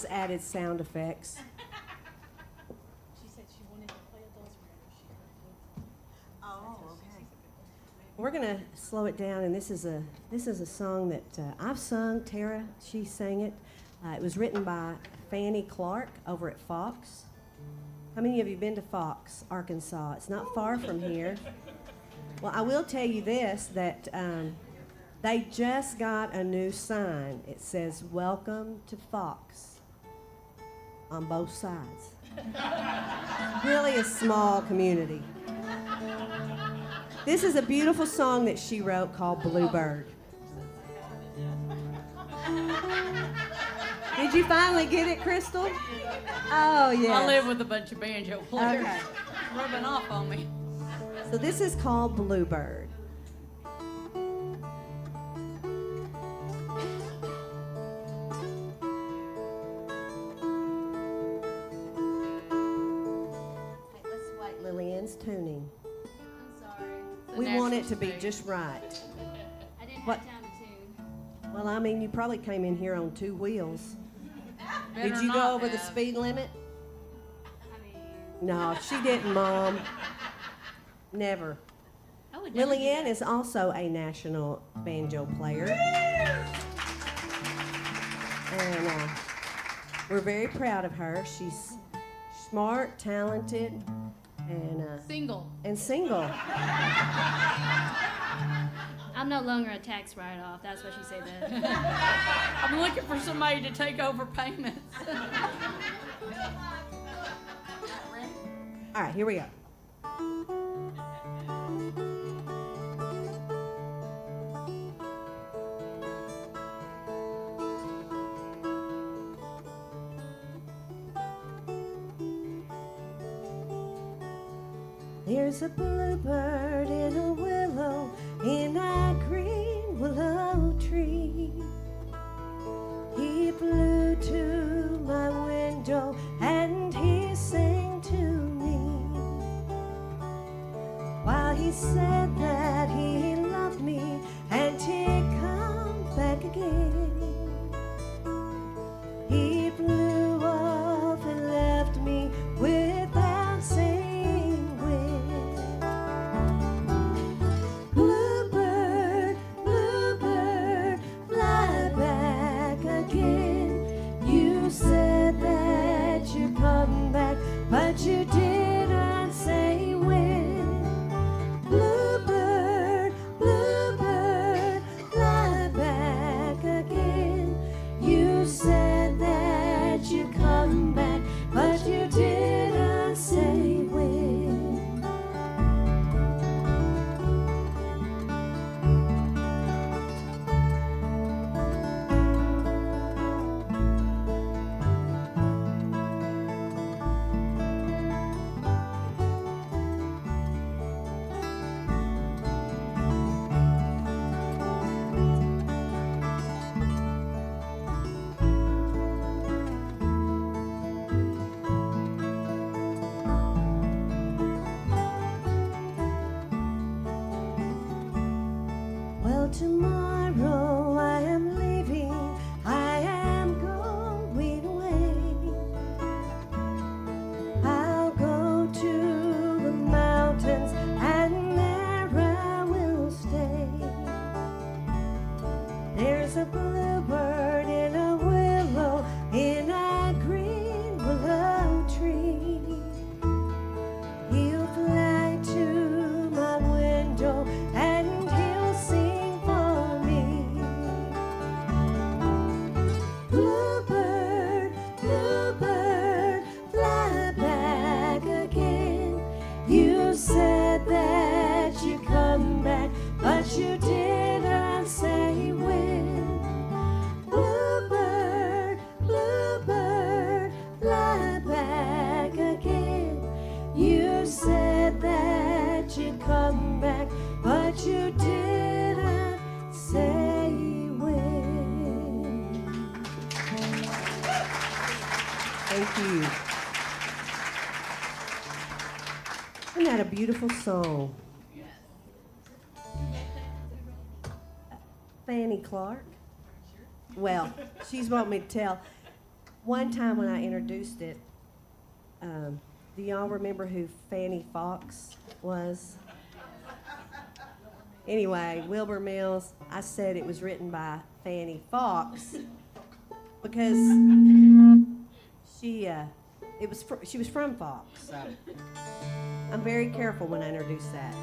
Added sound effects. She said she wanted to play a dulcimer. Oh, okay. We're gonna slow it down, and this is a song that I've sung. Tara, she sang it. It was written by Fannie Clark over at Fox. How many of you been to Fox, Arkansas? It's not far from here. Well, I will tell you this, that they just got a new sign. It says, "Welcome to Fox," on both sides. Really a small community. This is a beautiful song that she wrote called Bluebird. Did you finally get it, Crystal? Oh, yeah. I live with a bunch of banjo players. Okay. Rubbing off on me. So this is called Bluebird. Lillian's tuning. I'm sorry. We want it to be just right. I didn't What? have time to tune. Well, I mean, you probably came in here on 2 wheels. Better Did you not go over the have. speed limit? I mean, No, she didn't, Mom. Never. I would never do Lillian that. is also a national banjo player. And we're very proud of her. She's smart, talented, and single. I'm no longer a tax write-off. That's what she said that. I'm looking for somebody to take over payments. All right, here we go. There's a bluebird in a willow, in a green willow tree. He flew to my window and he sang to me, while he said that he loved me and he'd come back again. He flew off and left me without saying when. Bluebird tomorrow I am leaving, I am going away. I'll go to the mountains and there I will stay. There's a bluebird in a willow, in a green willow tree. He'll fly to my window and he'll sing for me. Bluebird, bluebird, fly back again. You said that you'd come back, but you didn't say when. Bluebird, bluebird, fly back again. You said that you'd come back, but you didn't say when. Thank you. Isn't that a beautiful song? Fanny Clark? Well, she's wanting me to tell. One time when I introduced it, do y'all remember who Fanny Fox was? Anyway, Wilbur Mills, I said it was written by Fanny Fox because she was from Fox. So I'm very careful when I introduce that.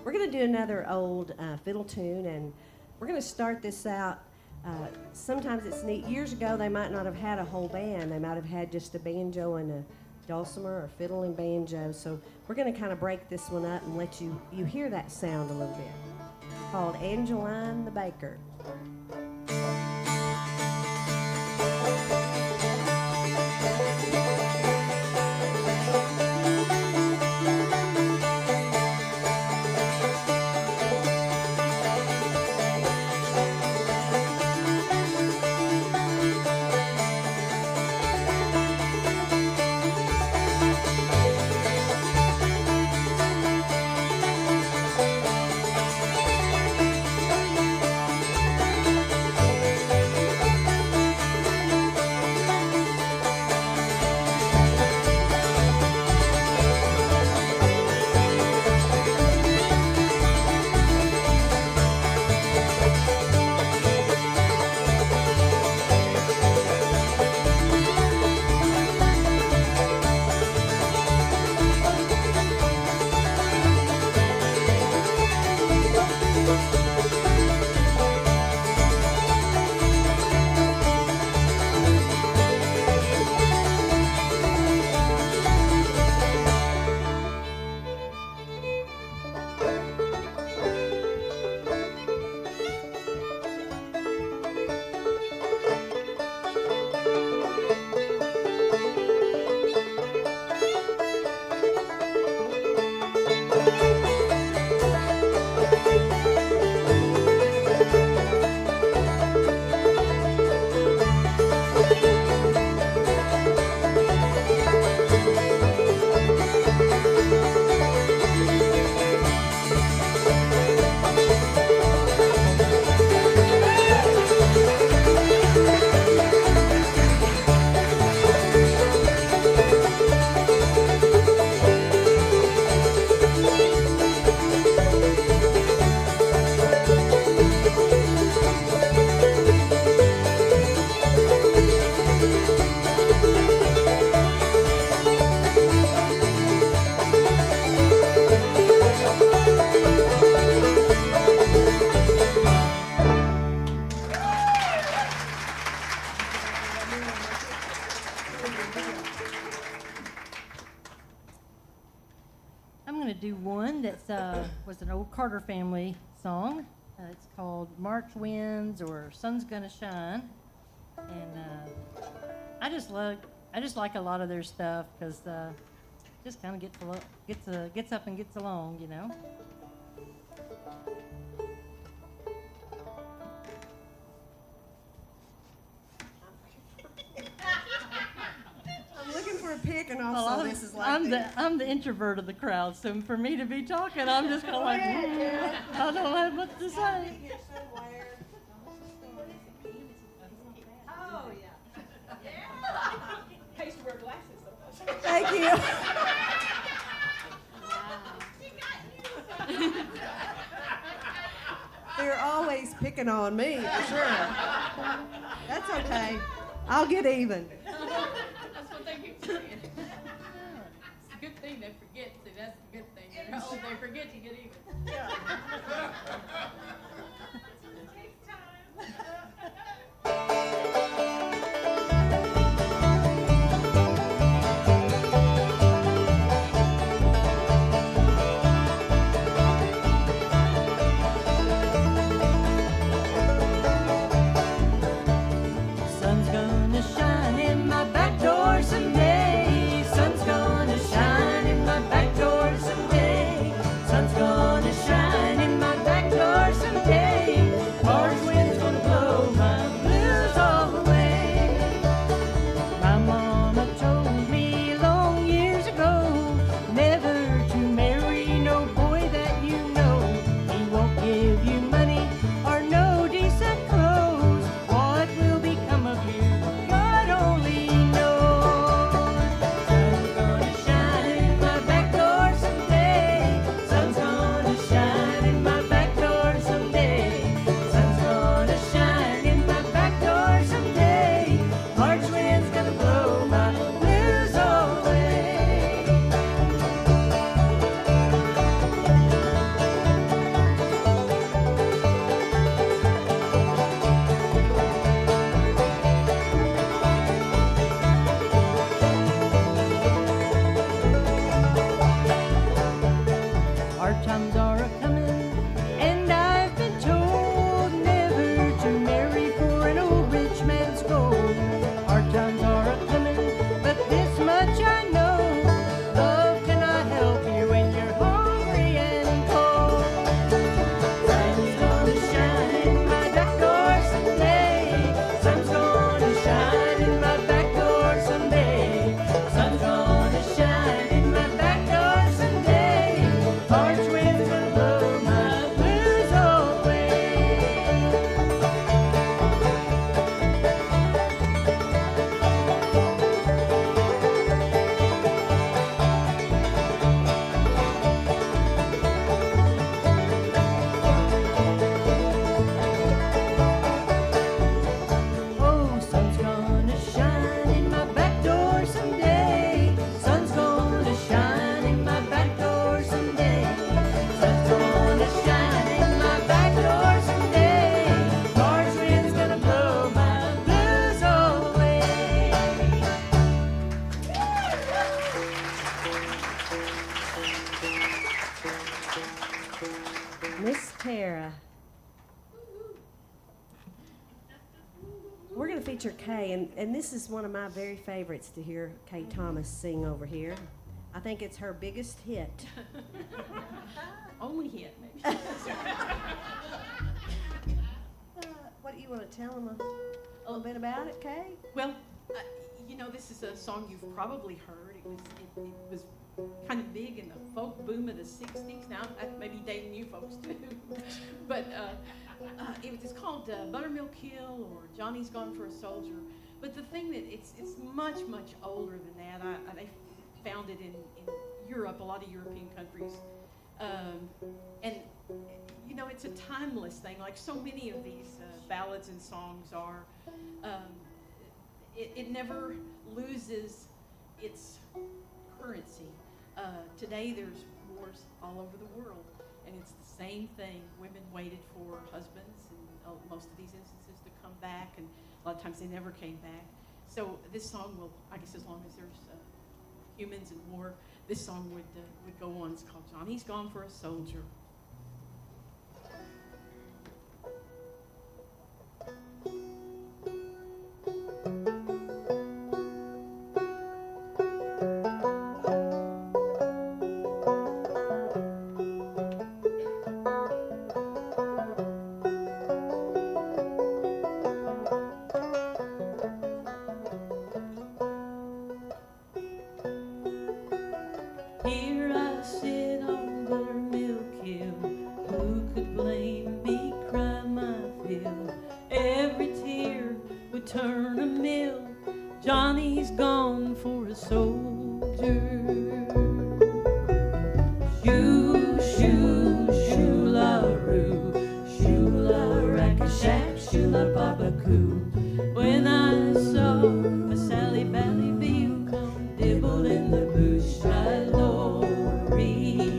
We're going to do another old fiddle tune, and we're going to start this out. Sometimes it's neat. Years ago, they might not have had a whole band. They might have had just a banjo and a dulcimer or fiddle and banjo. So we're going to kind of break this one up and let you hear that sound a little bit. It's called Angeline the Baker. Was an old Carter family song. It's called March Winds or Sun's Gonna Shine, and I just like a lot of their stuff because just kind of gets up and gets along, you know. A pick and also this is like I'm the introvert of the crowd, so for me to be talking, I'm just kind of like, I don't have much to say. somewhere. Oh, yeah. Yeah. I used to wear glasses, though. Thank you. They're always picking on me, for sure. That's okay. I'll get even. That's what they keep saying. It's a good thing they forget. See, that's the good thing. They're old, they forget to get even. Yeah. Sun's gonna shine in my back door someday. Sun's gonna shine in my back door someday. Sun's gonna shine in my back door someday. March wind's gonna blow my blues all away. My mama told me long years ago never to marry no boy that you know. He won't give you money or no decent clothes. What will become of you? God only knows. Sun's gonna shine in my back door someday. Sun's gonna shine in my back door someday. Sun's gonna shine in my back door someday. March wind's gonna blow my blues away. Hard times are a-comin', and I've been told never to marry for an old rich man's gold. Hard times are a-comin', but this much I know, love cannot help you when you're hungry and cold. Sun's gonna shine in my back door someday. Sun's gonna shine in my back door someday. Sun's gonna shine in my back door someday. March wind's gonna blow my blues away. Oh, sun's gonna shine in my back door someday. Sun's gonna shine in my back door someday. Sun's gonna shine in my back door someday. March wind's gonna blow my blues away. Miss Tara. We're going to feature Kay, and this is one of my very favorites to hear Kay Thomas sing over here. I think it's her biggest hit. Only hit, maybe. What do you want to tell them a little bit about it, Kay? Well, you know, this is a song you've probably heard. It was kind of big in the folk boom of the 60s. Now, that may be dating you folks too. But it's called Buttermilk Hill or Johnny's Gone for a Soldier. But the thing that it's much, much older than that. They found it in Europe, a lot of European countries. And, you know, it's a timeless thing, like so many of these ballads and songs are. It never loses its currency. Today there's wars all over the world, and it's the same thing. Women waited for husbands in most of these instances to come back, and a lot of times they never came back. So this song will, I guess as long as there's humans and war, this song would go on. It's called Johnny's Gone for a Soldier. Here I sit on Buttermilk Hill. hill. Every tear would turn a mill. Johnny's gone for a soldier. Shoo, shoo, shoo-la-roo, shoo-la-rack-a-shack, shoo-la-baba-coo. When I saw a Sally Bally Beale come dibble in the bush, I lorry.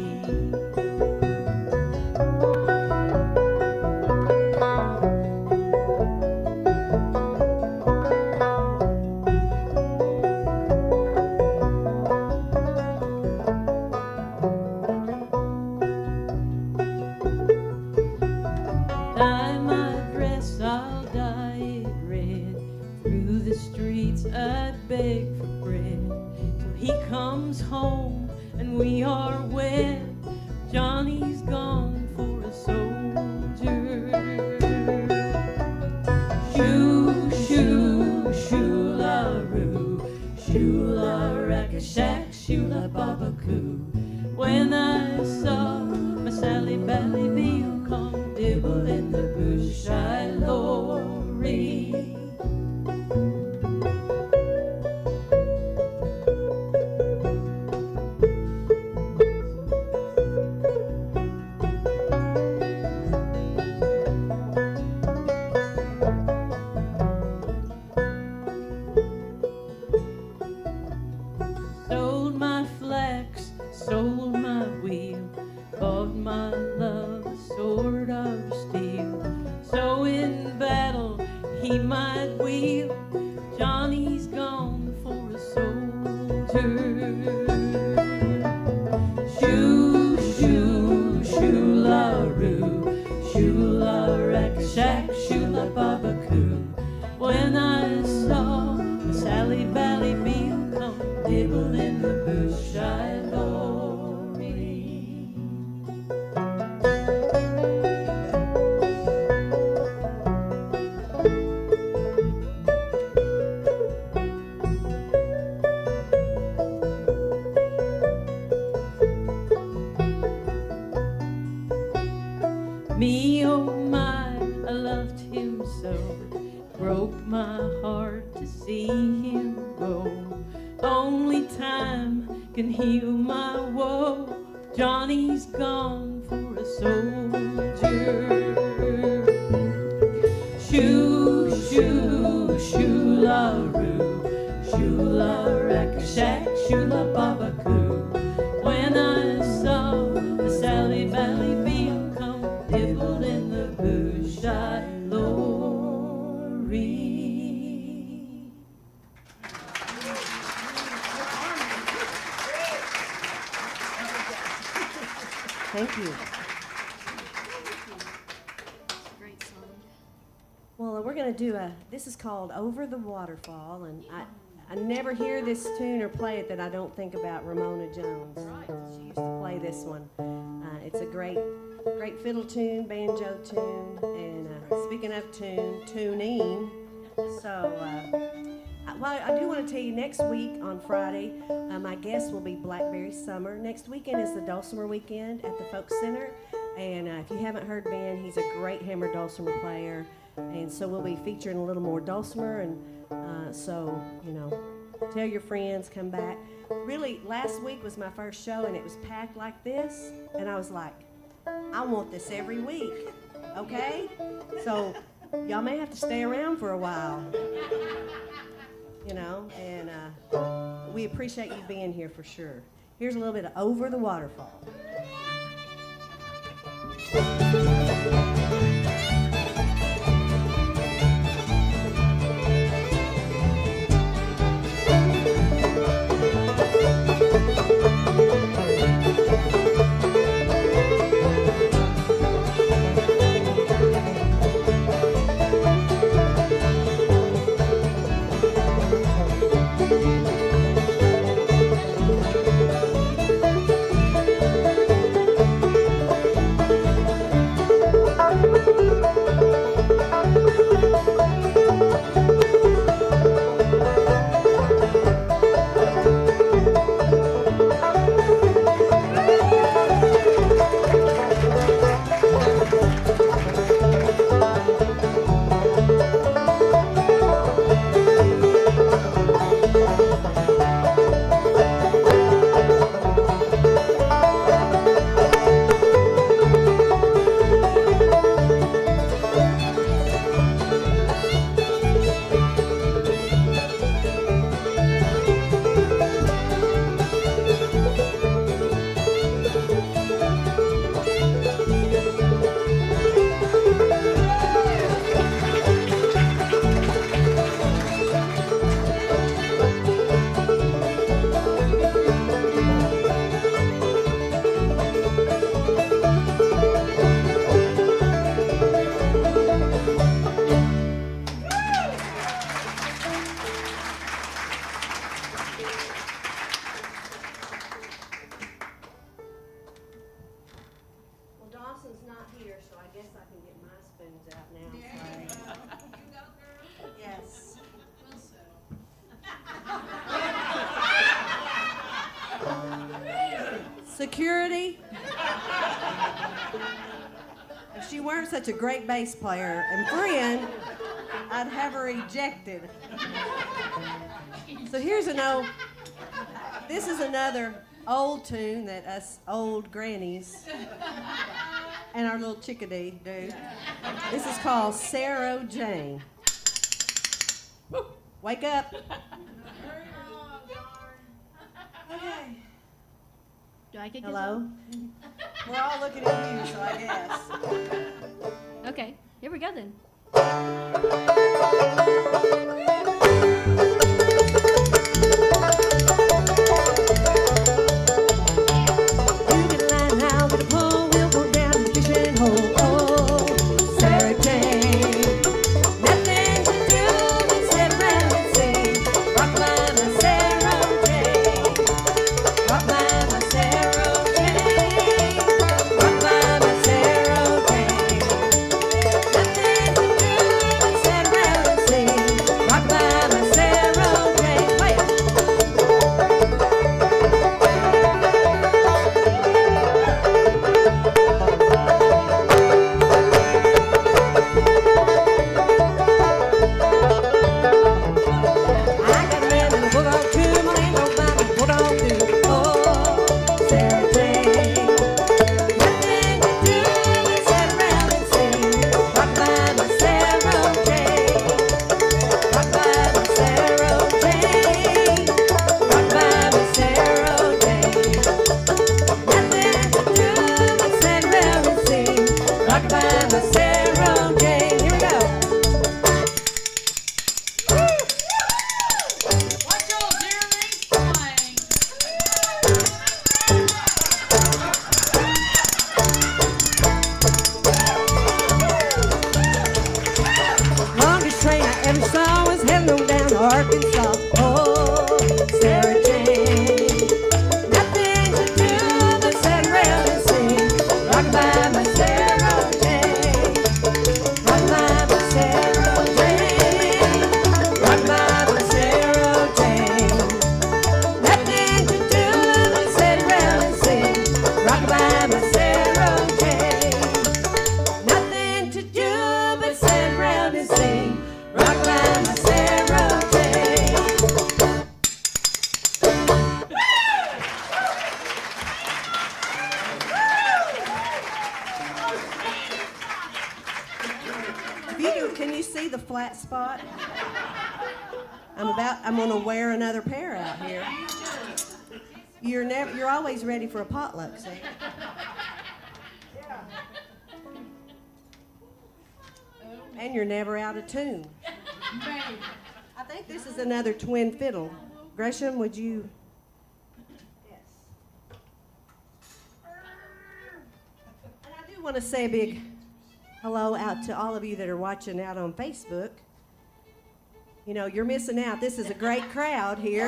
Dye my dress, I'll dye it red. Through the streets I'd beg for bread. Till he comes home and we are wed. Johnny's gone for a soldier. Shoo, shoo, shoo-la-roo, shoo-la-rack-a-shack, shoo-la-baba-coo. When I saw my Sally Bally Beale come dibble in the bush, I lorry. Sold my flax, sold my wheel, bought my love a sword of steel. So in battle he might wield. Johnny's gone for a soldier. Shoo, shoo, shoo-la-roo, shoo-la-rack-a-shack, shoo-la-baba-coo. When I saw a Sally Bally Beale come dibble in the bush, I lorry. Me, oh my, I loved him so. Broke my heart to see him go. Only time can heal my woe. Johnny's gone for a soldier. Shoo, shoo, shoo-la-roo, shoo-la-rack-a-shack, shoo-la-baba-coo. When I saw a Sally Bally Beale come dibble in the bush, I lorry. Thank you. Great song. Well, we're going to do this is called Over the Waterfall, and I never hear this tune or play it that I don't think about Ramona Jones. She used to play this one. It's a great fiddle tune, banjo tune, and speaking of tuning, so well, I do want to tell you next week on Friday, my guest will be Blackberry Summer. Next weekend is the Dulcimer weekend at the Folk Center, and if you haven't heard Ben, he's a great hammer dulcimer player, and so we'll be featuring a little more dulcimer, and so, you know, tell your friends, come back. Really, last week was my first show, and it was packed like this, and I was like, I want this every week, okay? So y'all may have to stay around for a while, you know, and we appreciate you being here for sure. Here's a little bit of Over the Waterfall. security. If she weren't such a great bass player and friend, I'd have her ejected. So this is another old tune that us old grannies and our little chickadee do. This is called Sarah Jane. Wake up. Okay. Do I get Hello? We're all looking at you, so I guess. Okay, here we go then. Can you see the flat spot? I'm gonna wear another pair out here. You're always ready for a potluck, see? And you're never out of tune. I think this is another twin fiddle. Gresham, would you? Yes. And I do want to say a big hello out to all of you that are watching out on Facebook. You know, you're missing out. This is a great crowd here.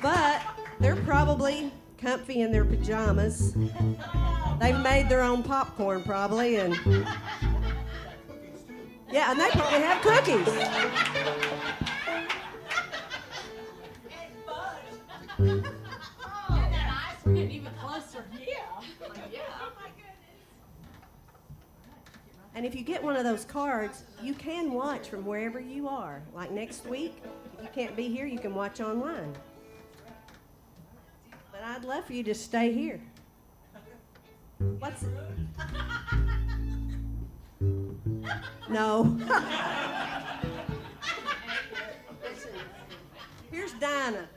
But they're probably comfy in their pajamas. They've made their own popcorn probably, and yeah, and they probably have cookies. Even closer. And if you get one of those cards, you can watch from wherever you are. Like next week, if you can't be here, you can watch online. But I'd love for you to stay here. What's it? No. Here's Dinah.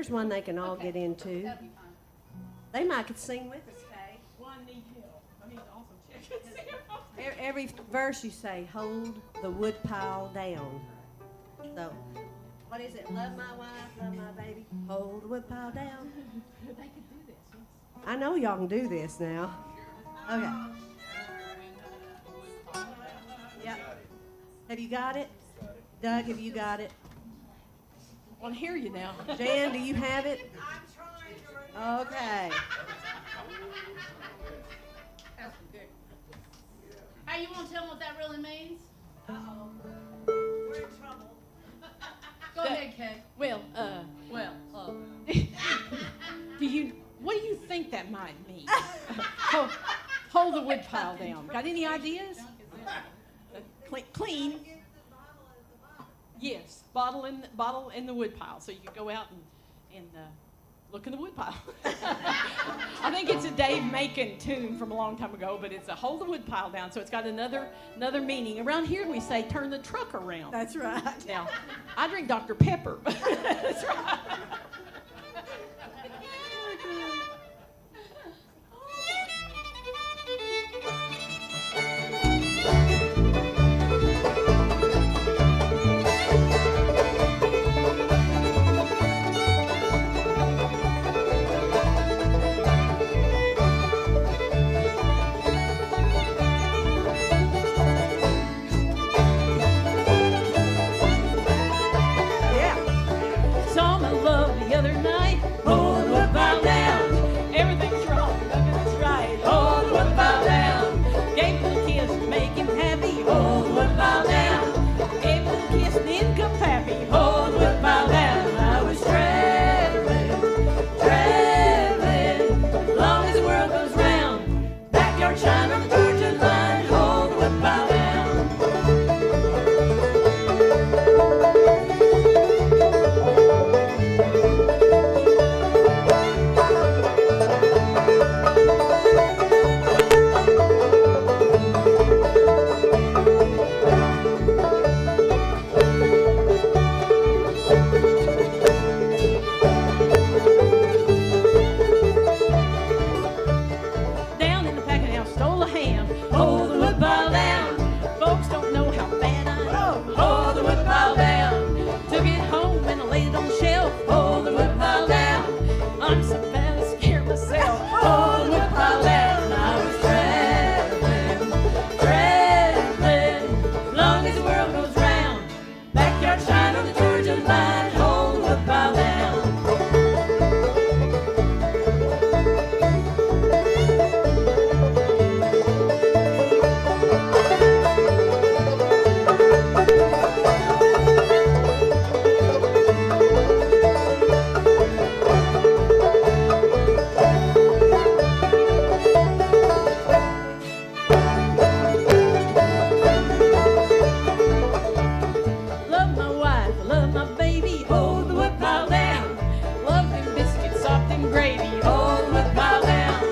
Here's one they can all get into. That'd be fine. They might could sing with us, Kay. One need help. I mean, also check. Every verse you say, hold the wood pile down. So, what is it? Love my wife, love my baby, hold the wood pile down. They could do this. Yes. I know y'all can do this now. Okay. Yep. Have you got it? Doug, have you got it? I want to hear you now. Jan, do you have it? Okay. Hey, you want to tell them what that really means? Uh-oh. We're in trouble. Go ahead, Kay. Well, what do you think that might mean? Hold the wood pile down. Got any ideas? Clean. Yes, bottle in the wood pile. So you can go out and look in the wood pile. I think it's a Dave Macon tune from a long time ago, but it's a hold the wood pile down. So it's got another meaning. Around here we say turn the truck around. That's right. Now, I drink Dr. Pepper. That's right. Saw my love the other night. Hold the wood pile down. Everything's wrong, nothing's right. Hold the wood pile down. Gave him a kiss to make him happy. Hold the wood pile down. Gave him a kiss and then come happy. Hold the wood pile down. I was traveling, as long as the world goes round. Backyard shine on the Georgia line. Hold the wood pile down. Down in the packing house, stole a ham. Hold the wood pile down. Folks don't know how bad I am. Hold the wood pile down. Took it home and I laid it on the shelf. Hold the wood pile down. I'm so bad I scared myself. Hold the wood pile down. I was traveling, long as the world goes round. Backyard shine on the Georgia line. Hold the wood pile down. Love my wife, love my baby, hold the wood pile down. Love them biscuits, soft and gravy, hold the wood pile down.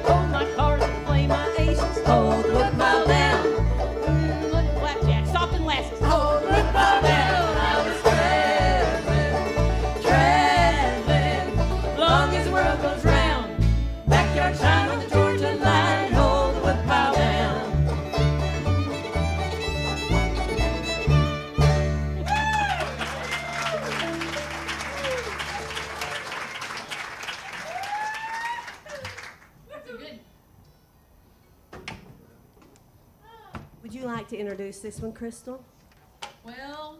Hold my cards and play my aces, hold the wood pile down. Look at blackjack, soft and lasses, hold the wood pile down. I was traveling, long as the world goes round. Backyard shine on the Georgia line, hold the wood pile down. That's a good. Would you like to introduce this one, Crystal? Well,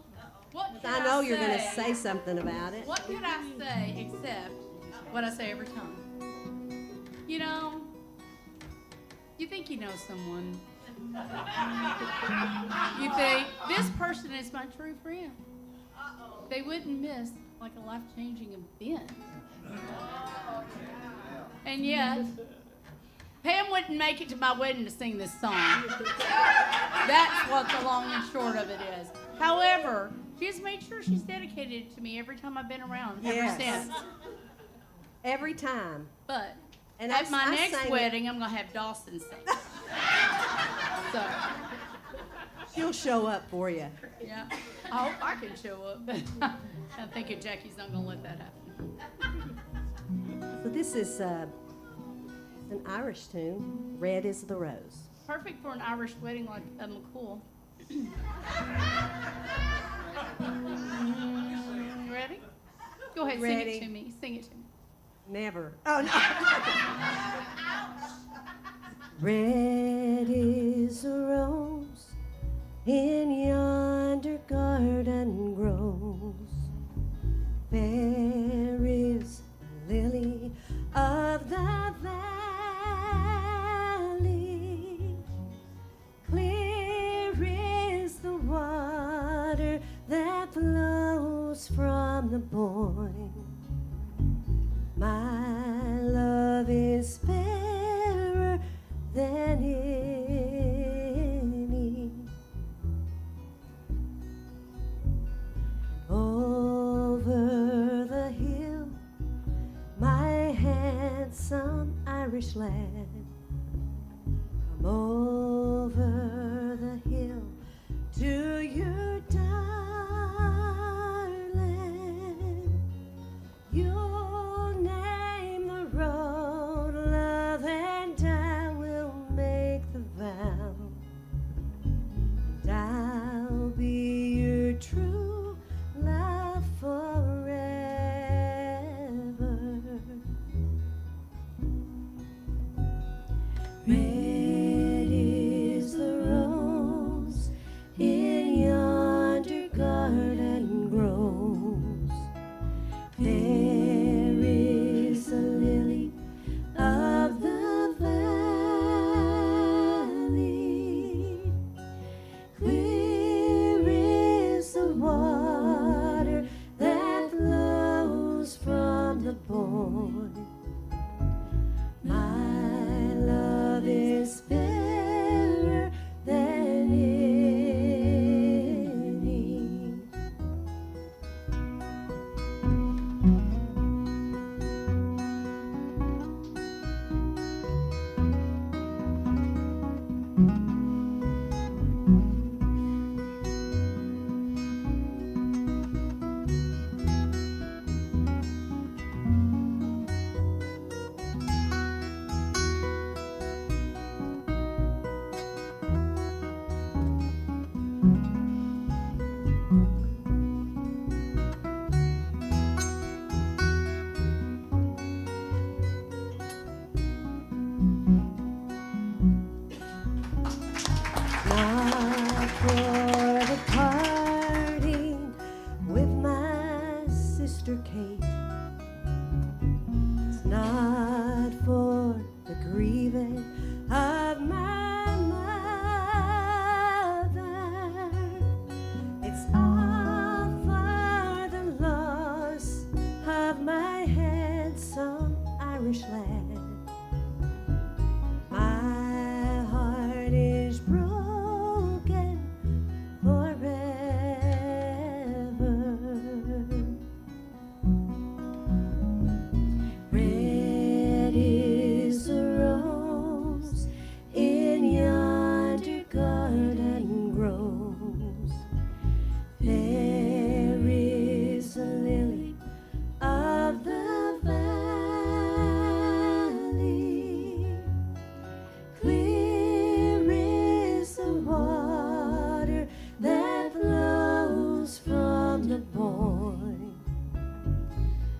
what can I know you're going to say something about it. What can I say except what I say every time? You know, you think you know someone. You think, this person is my true friend. They wouldn't miss like a life-changing event. And yet, Pam wouldn't make it to my wedding to sing this song. That's what the long and short of it is. However, she has made sure she's dedicated it to me every time I've been around ever since. Every time. But And at my I next sang it. wedding, I'm going to have Dawson sing. So, She'll show up for you. yeah, I hope I can show up. I'm thinking Jackie's not going to let that happen. this is an Irish tune, Red is the Rose. Perfect for an Irish wedding like a McCool. Ready? Go ahead, sing Ready. it to me. Sing it to me. Never. Oh, no. Red is a rose in yonder garden grows. Fair is the lily of the valley. Clear is the water that flows from the Boyne. My love is fairer than any. Over the hill, my handsome Irish lad. Come over the hill to your darling. You'll name the road, love, and I will make the vow. And I'll be your true love forever. Red is the rose in yonder garden grows. Fair is the lily of the valley. Clear is the water that flows from the Boyne. My love is fairer than any. Not for the parting with my sister Kate. It's not for the grieving of my mother. It's all for the loss of my handsome Irish lad. My heart is broken forever. Red is the rose in yonder garden grows. Fair is the lily of the valley. Clear is the water that flows from the Boyne.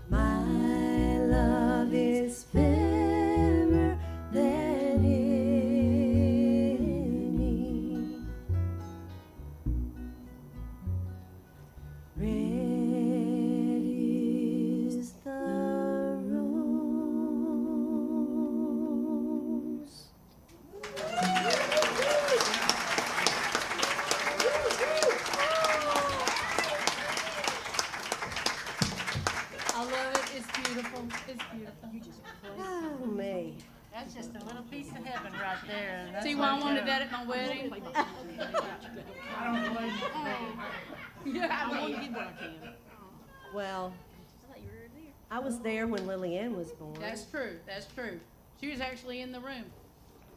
My love is fairer than any. Red is the rose. I love it. It's beautiful. It's beautiful. Oh, me. That's just a little piece of heaven right there. and that's See what why I I'm wanted doing. that at my wedding? Yeah, I mean, Well, I was there when Lily Ann was born. that's true. That's true. She was actually in the room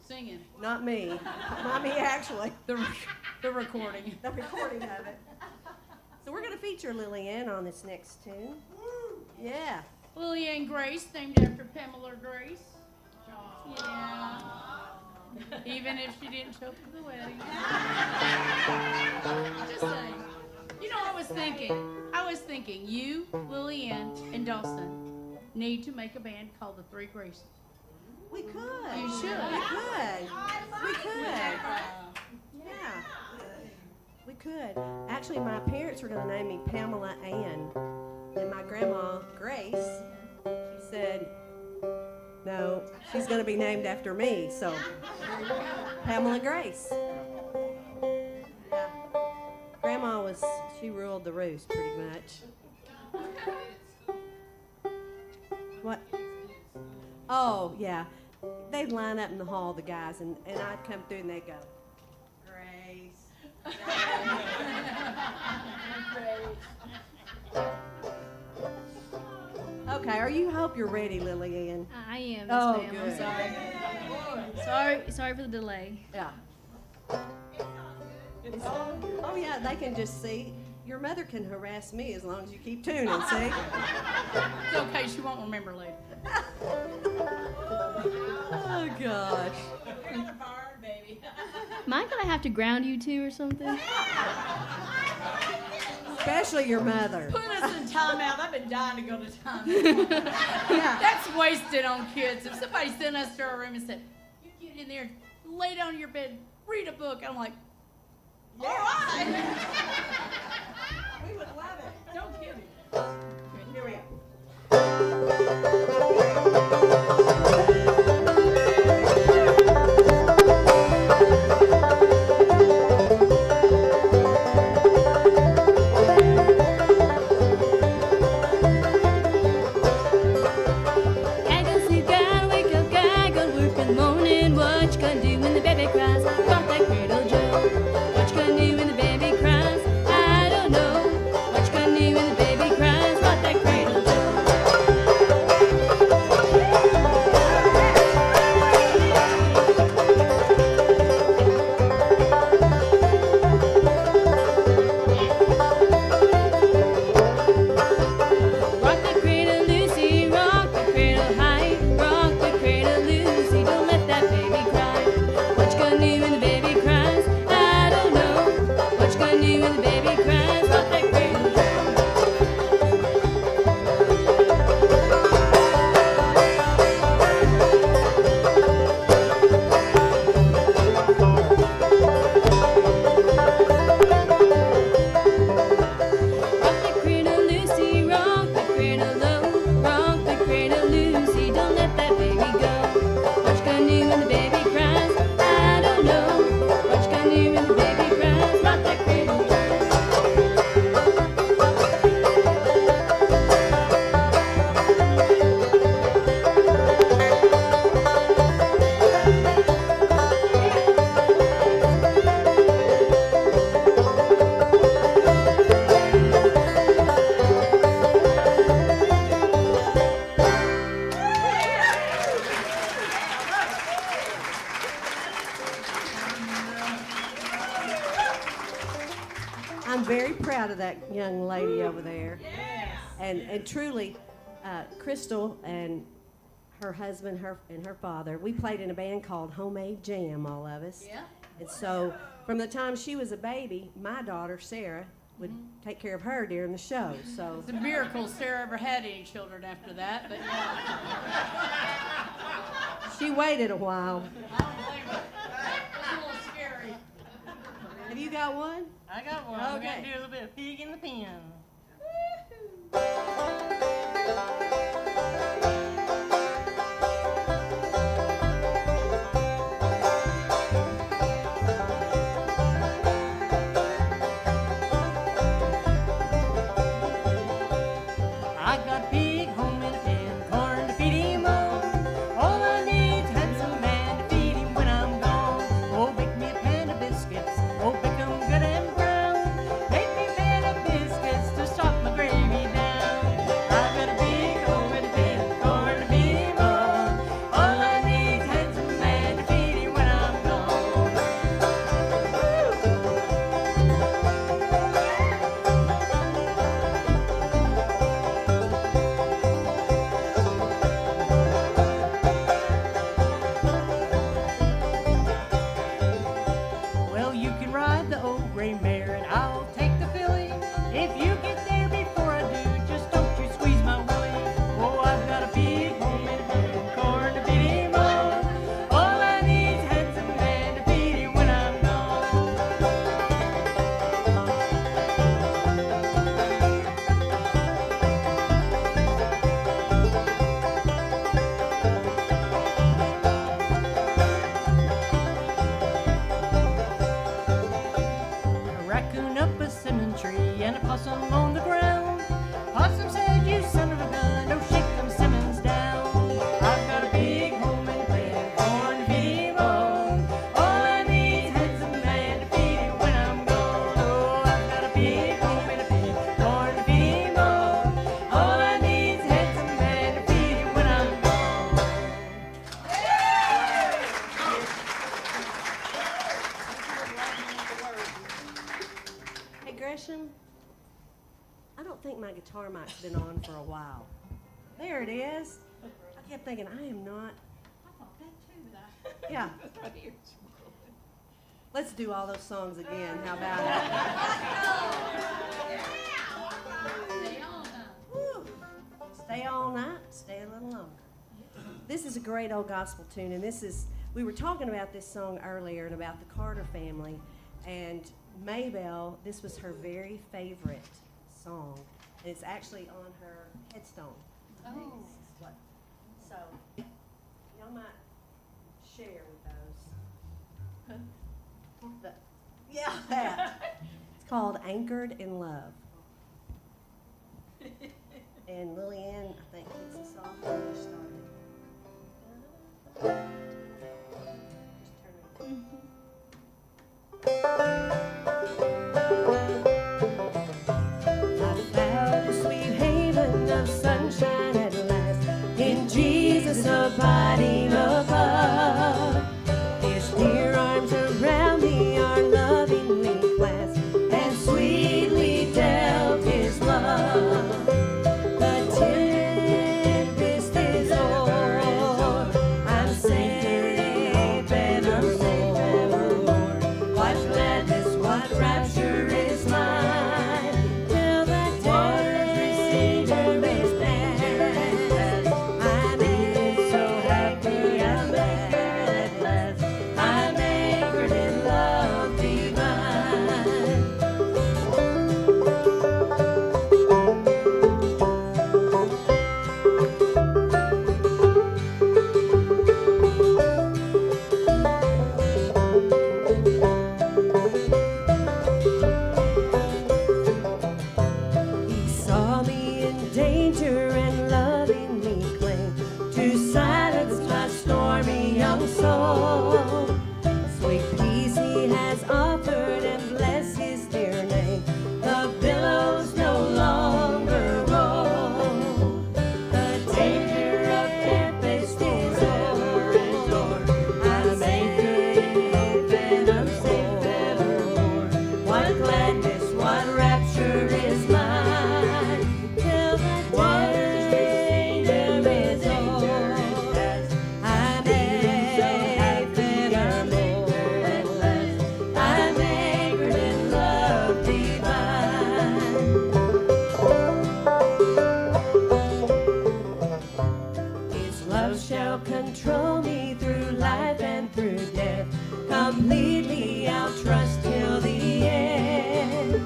singing. Not me. Not me, actually. The recording. The recording of it. So we're going to feature Lily Ann on this next tune. Yeah. Lillian Grace, named after Pamela Grace. Yeah. Even if she didn't show up for the wedding. Just saying. You know, I was thinking, you, Lillian, and Dawson need to make a band called the Three Graces. We could. You should. We could. We could. Yeah. We could. Actually, my parents were going to name me Pamela Ann. And my grandma, Grace, she said, no, she's going to be named after me. So, Pamela Grace. Yeah. Grandma she ruled the roost pretty much. What? Oh, yeah. They'd line up in the hall, the guys, and I'd come through and they'd go, Grace. Okay, I hope you're ready, Lillian. I am. Yes, Oh, ma'am. good. I'm sorry. Sorry for the delay. Yeah. Oh, yeah, they can just see. Your mother can harass me as long as you keep tuning, see? It's okay, she won't remember later. Oh, gosh. Am I gonna have to ground you two or something? Especially your mother. Put us in timeout. I've been dying to go to timeout. Yeah. That's wasted on kids. If somebody sent us to our room and said, you get in there, lay down on your bed, read a book, I'm like, all right. We would love it. Don't kid me. Here we go. Gaggle, sleep, gaggle, wake up, gaggle, work in the morning. What you gonna do when the baby cries? Rock that cradle, Joe. What you gonna do when the baby cries? I don't know. What you gonna do when the baby cries? Rock that cradle, Joe. Rock the cradle, Lucy, rock the cradle high. Rock the cradle, Lucy, don't let that baby cry. What you gonna do when the baby cries? I don't know. What you gonna do when the baby cries? Rock that cradle. Rock the cradle, Lucy, rock the cradle low. Rock the cradle, Lucy, don't let that baby go. What you gonna do when the baby cries? I don't know. What you gonna do when the baby cries? Rock that cradle. I'm very proud of that young lady over there. And truly, Crystal and her husband, and her father, we played in a band called Homemade Jam, all of us. Yeah. And so from the time she was a baby, my daughter, Sarah, would take care of her during the show. So It's a miracle Sarah ever had any children after that, but yeah. she waited a while. I don't blame her. It's a little scary. Have you got one? I got one. We're Okay. gonna do a little bit of pig in the pen. I got pig home in a pen, corn to feed him on. All I need's handsome man to feed him when I'm gone. Oh, bake me a pan of biscuits, oh, bake 'em good and brown. Make me a pan of biscuits to sop my gravy down. I got a big think my guitar mic's been on for a while. There it is. I kept thinking, I am not. I thought that too, but I. Yeah. It's right here. Let's do all those songs again. How about it? Woo. Stay all night, stay a little longer. This is a great old gospel tune, and we were talking about this song earlier and about the Carter family, and Maybelle, this was her very favorite song, and it's actually on her headstone. Oh. So, y'all might share with those. Yeah, that. It's called Anchored in Love. And Lillian, I think, kicks us off when we started. I found a sweet haven of sunshine at last, in Jesus abiding above. His dear arms around me are lovingly clasped, and sweetly dealt his love. The tempest is o'er, I'm safe and I'm sure. What gladness, what rapture is mine, till the danger is past. I'm so happy I'm at last. I'm anchored in love divine. He saw me in danger and lovingly claimed to silence my stormy young soul. Sweet peace he has offered, and bless his dear name. The billows no longer roll. The danger of tempest is o'er. I'm safe and I'm safe evermore. What gladness, what rapture is mine, till the danger is o'er. I'm safe and I'm anchored. I'm anchored in love divine. His love shall control me through life and through death. Completely I'll trust till the end.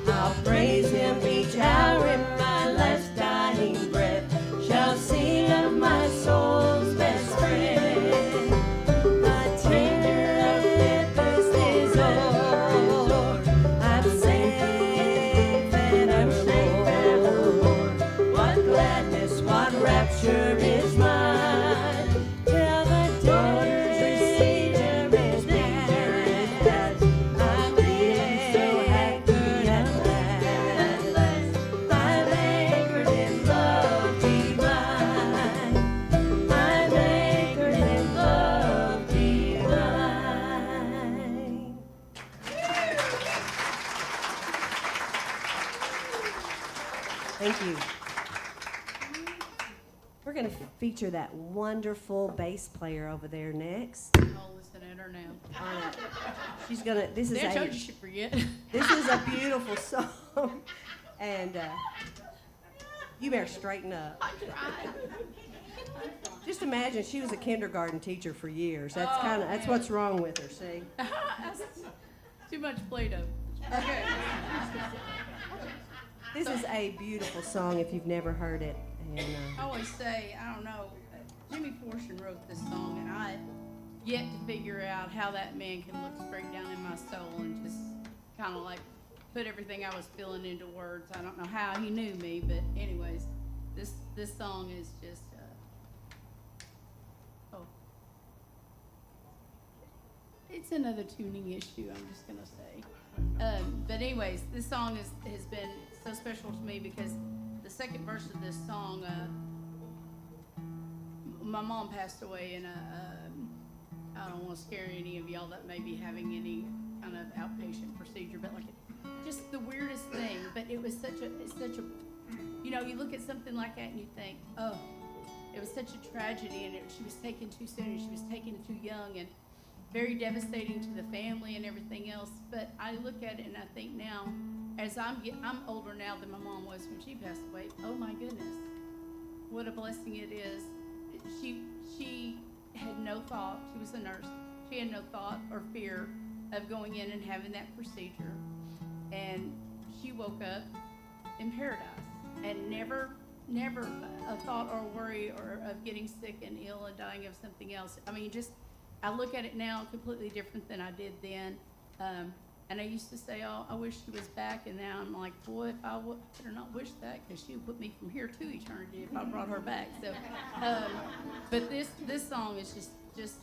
I'll praise him each hour in my last dying breath. Shall sing of my soul's best friend. The danger of tempest is o'er. I'm safe and I'm safe evermore. What gladness, what rapture is mine, till the danger is past. I'm so anchored at last. I'm anchored in love divine. I'm anchored in love divine. Thank you. We're going to feature that wonderful bass player over there next. I'll listen at her now. She's gonna. This is I told a. you she'd forget. This is a beautiful song, and you better straighten up. Just imagine she was a kindergarten teacher for years. That's what's wrong with her. See. Too much Play-Doh. Okay. This is a beautiful song if you've never heard it. And, I always say, I don't know, Jimmy Fortune wrote this song, and I yet to figure out how that man can look straight down in my soul and just kind of like put everything I was feeling into words. I don't know how he knew me, but anyways, this song is just, it's another tuning issue, I'm just gonna say. But anyways, this song has been so special to me because the second verse of this song, my mom passed away, and I don't want to scare any of y'all that may be having any kind of outpatient procedure, but like just the weirdest thing. But it's such a, you know, you look at something like that and you think, oh, it was such a tragedy, and she was taken too soon, and she was taken too young, and very devastating to the family and everything else. But I look at it and I think now, as I'm older now than my mom was when she passed away. Oh my goodness, what a blessing it is. She had no thought. She was a nurse. She had no thought or fear of going in and having that procedure, and she woke up in paradise and never a thought or worry or of getting sick and ill and dying of something else. I mean, just I look at it now completely different than I did then. And I used to say, oh, I wish she was back, and now I'm like, boy, I better not wish that, because she would put me from here to eternity if I brought her back. So, but this song is just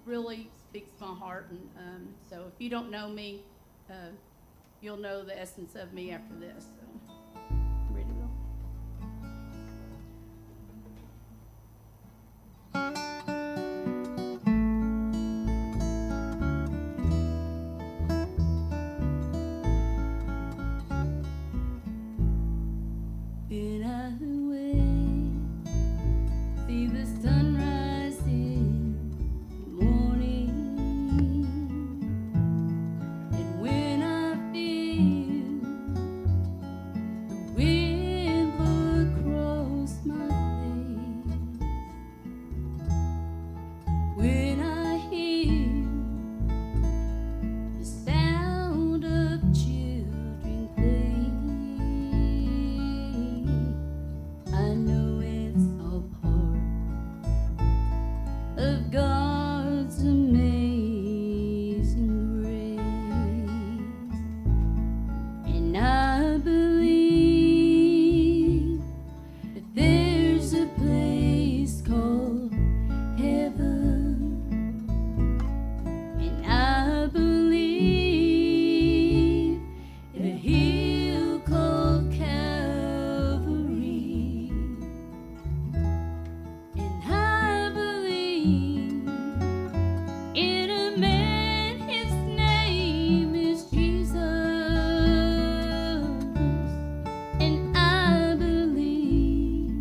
really speaks to my heart, and so if you don't know me, you'll know the essence of me after this. So, ready to go? Been out away, see the sunrise in the morning, and when I feel the wind blow across my face, when I hear the sound of children play, I know it's all part of God's amazing grace, and I believe that there's a place called heaven, and I believe in a hill called Calvary, and I believe in a man, his name is Jesus, and I believe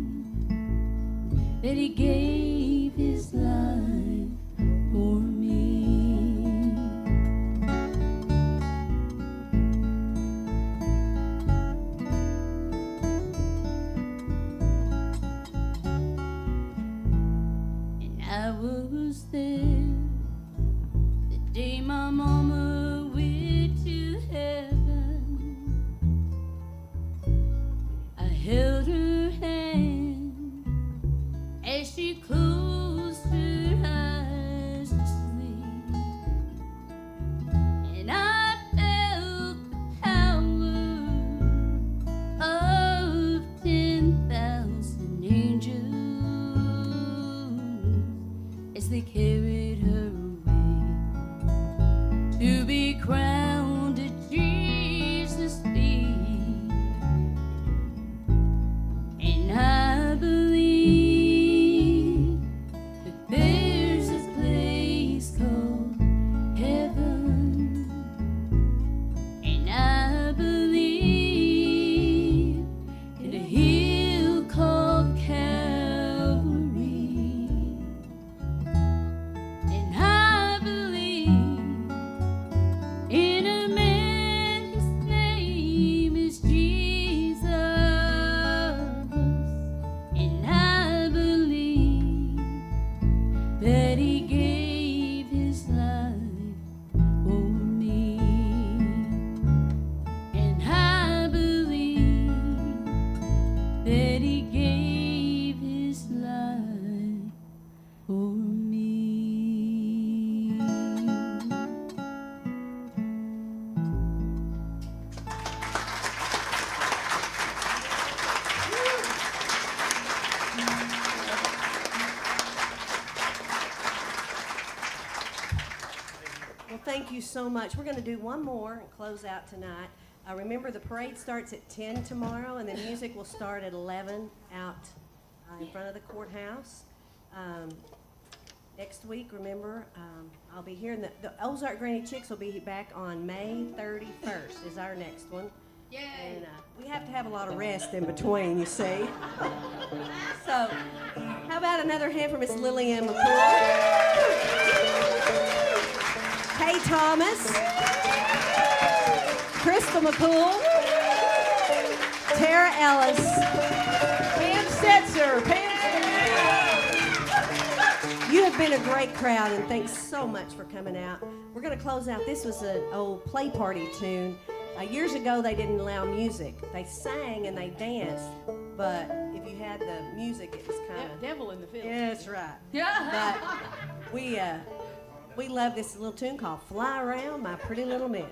that he gave his life for me. And I was there the day my mama went to heaven. I held her hand as she closed her eyes to sleep, and I felt the power of 10,000 angels as they carried her away to be crowned at Jesus' feet. And I believe that there's a place called heaven, and I believe in a hill called Calvary, and I believe in a man, his name is Jesus, and I believe that he gave his life for me, and I believe that he gave his life for me. Well, thank you so much. We're going to do one more and close out tonight. Remember, the parade starts at 10 tomorrow, and the music will start at 11 out in front of the courthouse. next week, remember, I'll be here. And the Ozark Granny Chicks will be back on May 31st is our next one. Yay! And we have to have a lot of rest in between, you see. So, how about another hand for Miss Lillian McCool? Kay Thomas, Crystal McCool, Tara Ellis, Pam Setser. You have been a great crowd, and thanks so much for coming out. We're going to close out. This was an old play party tune. Years ago, they didn't allow music. They sang and they danced, but if you had the music, it was kind of... Devil in the field. Yeah, that's right. Yeah. But we love this little tune called Fly Around My Pretty Little Miss.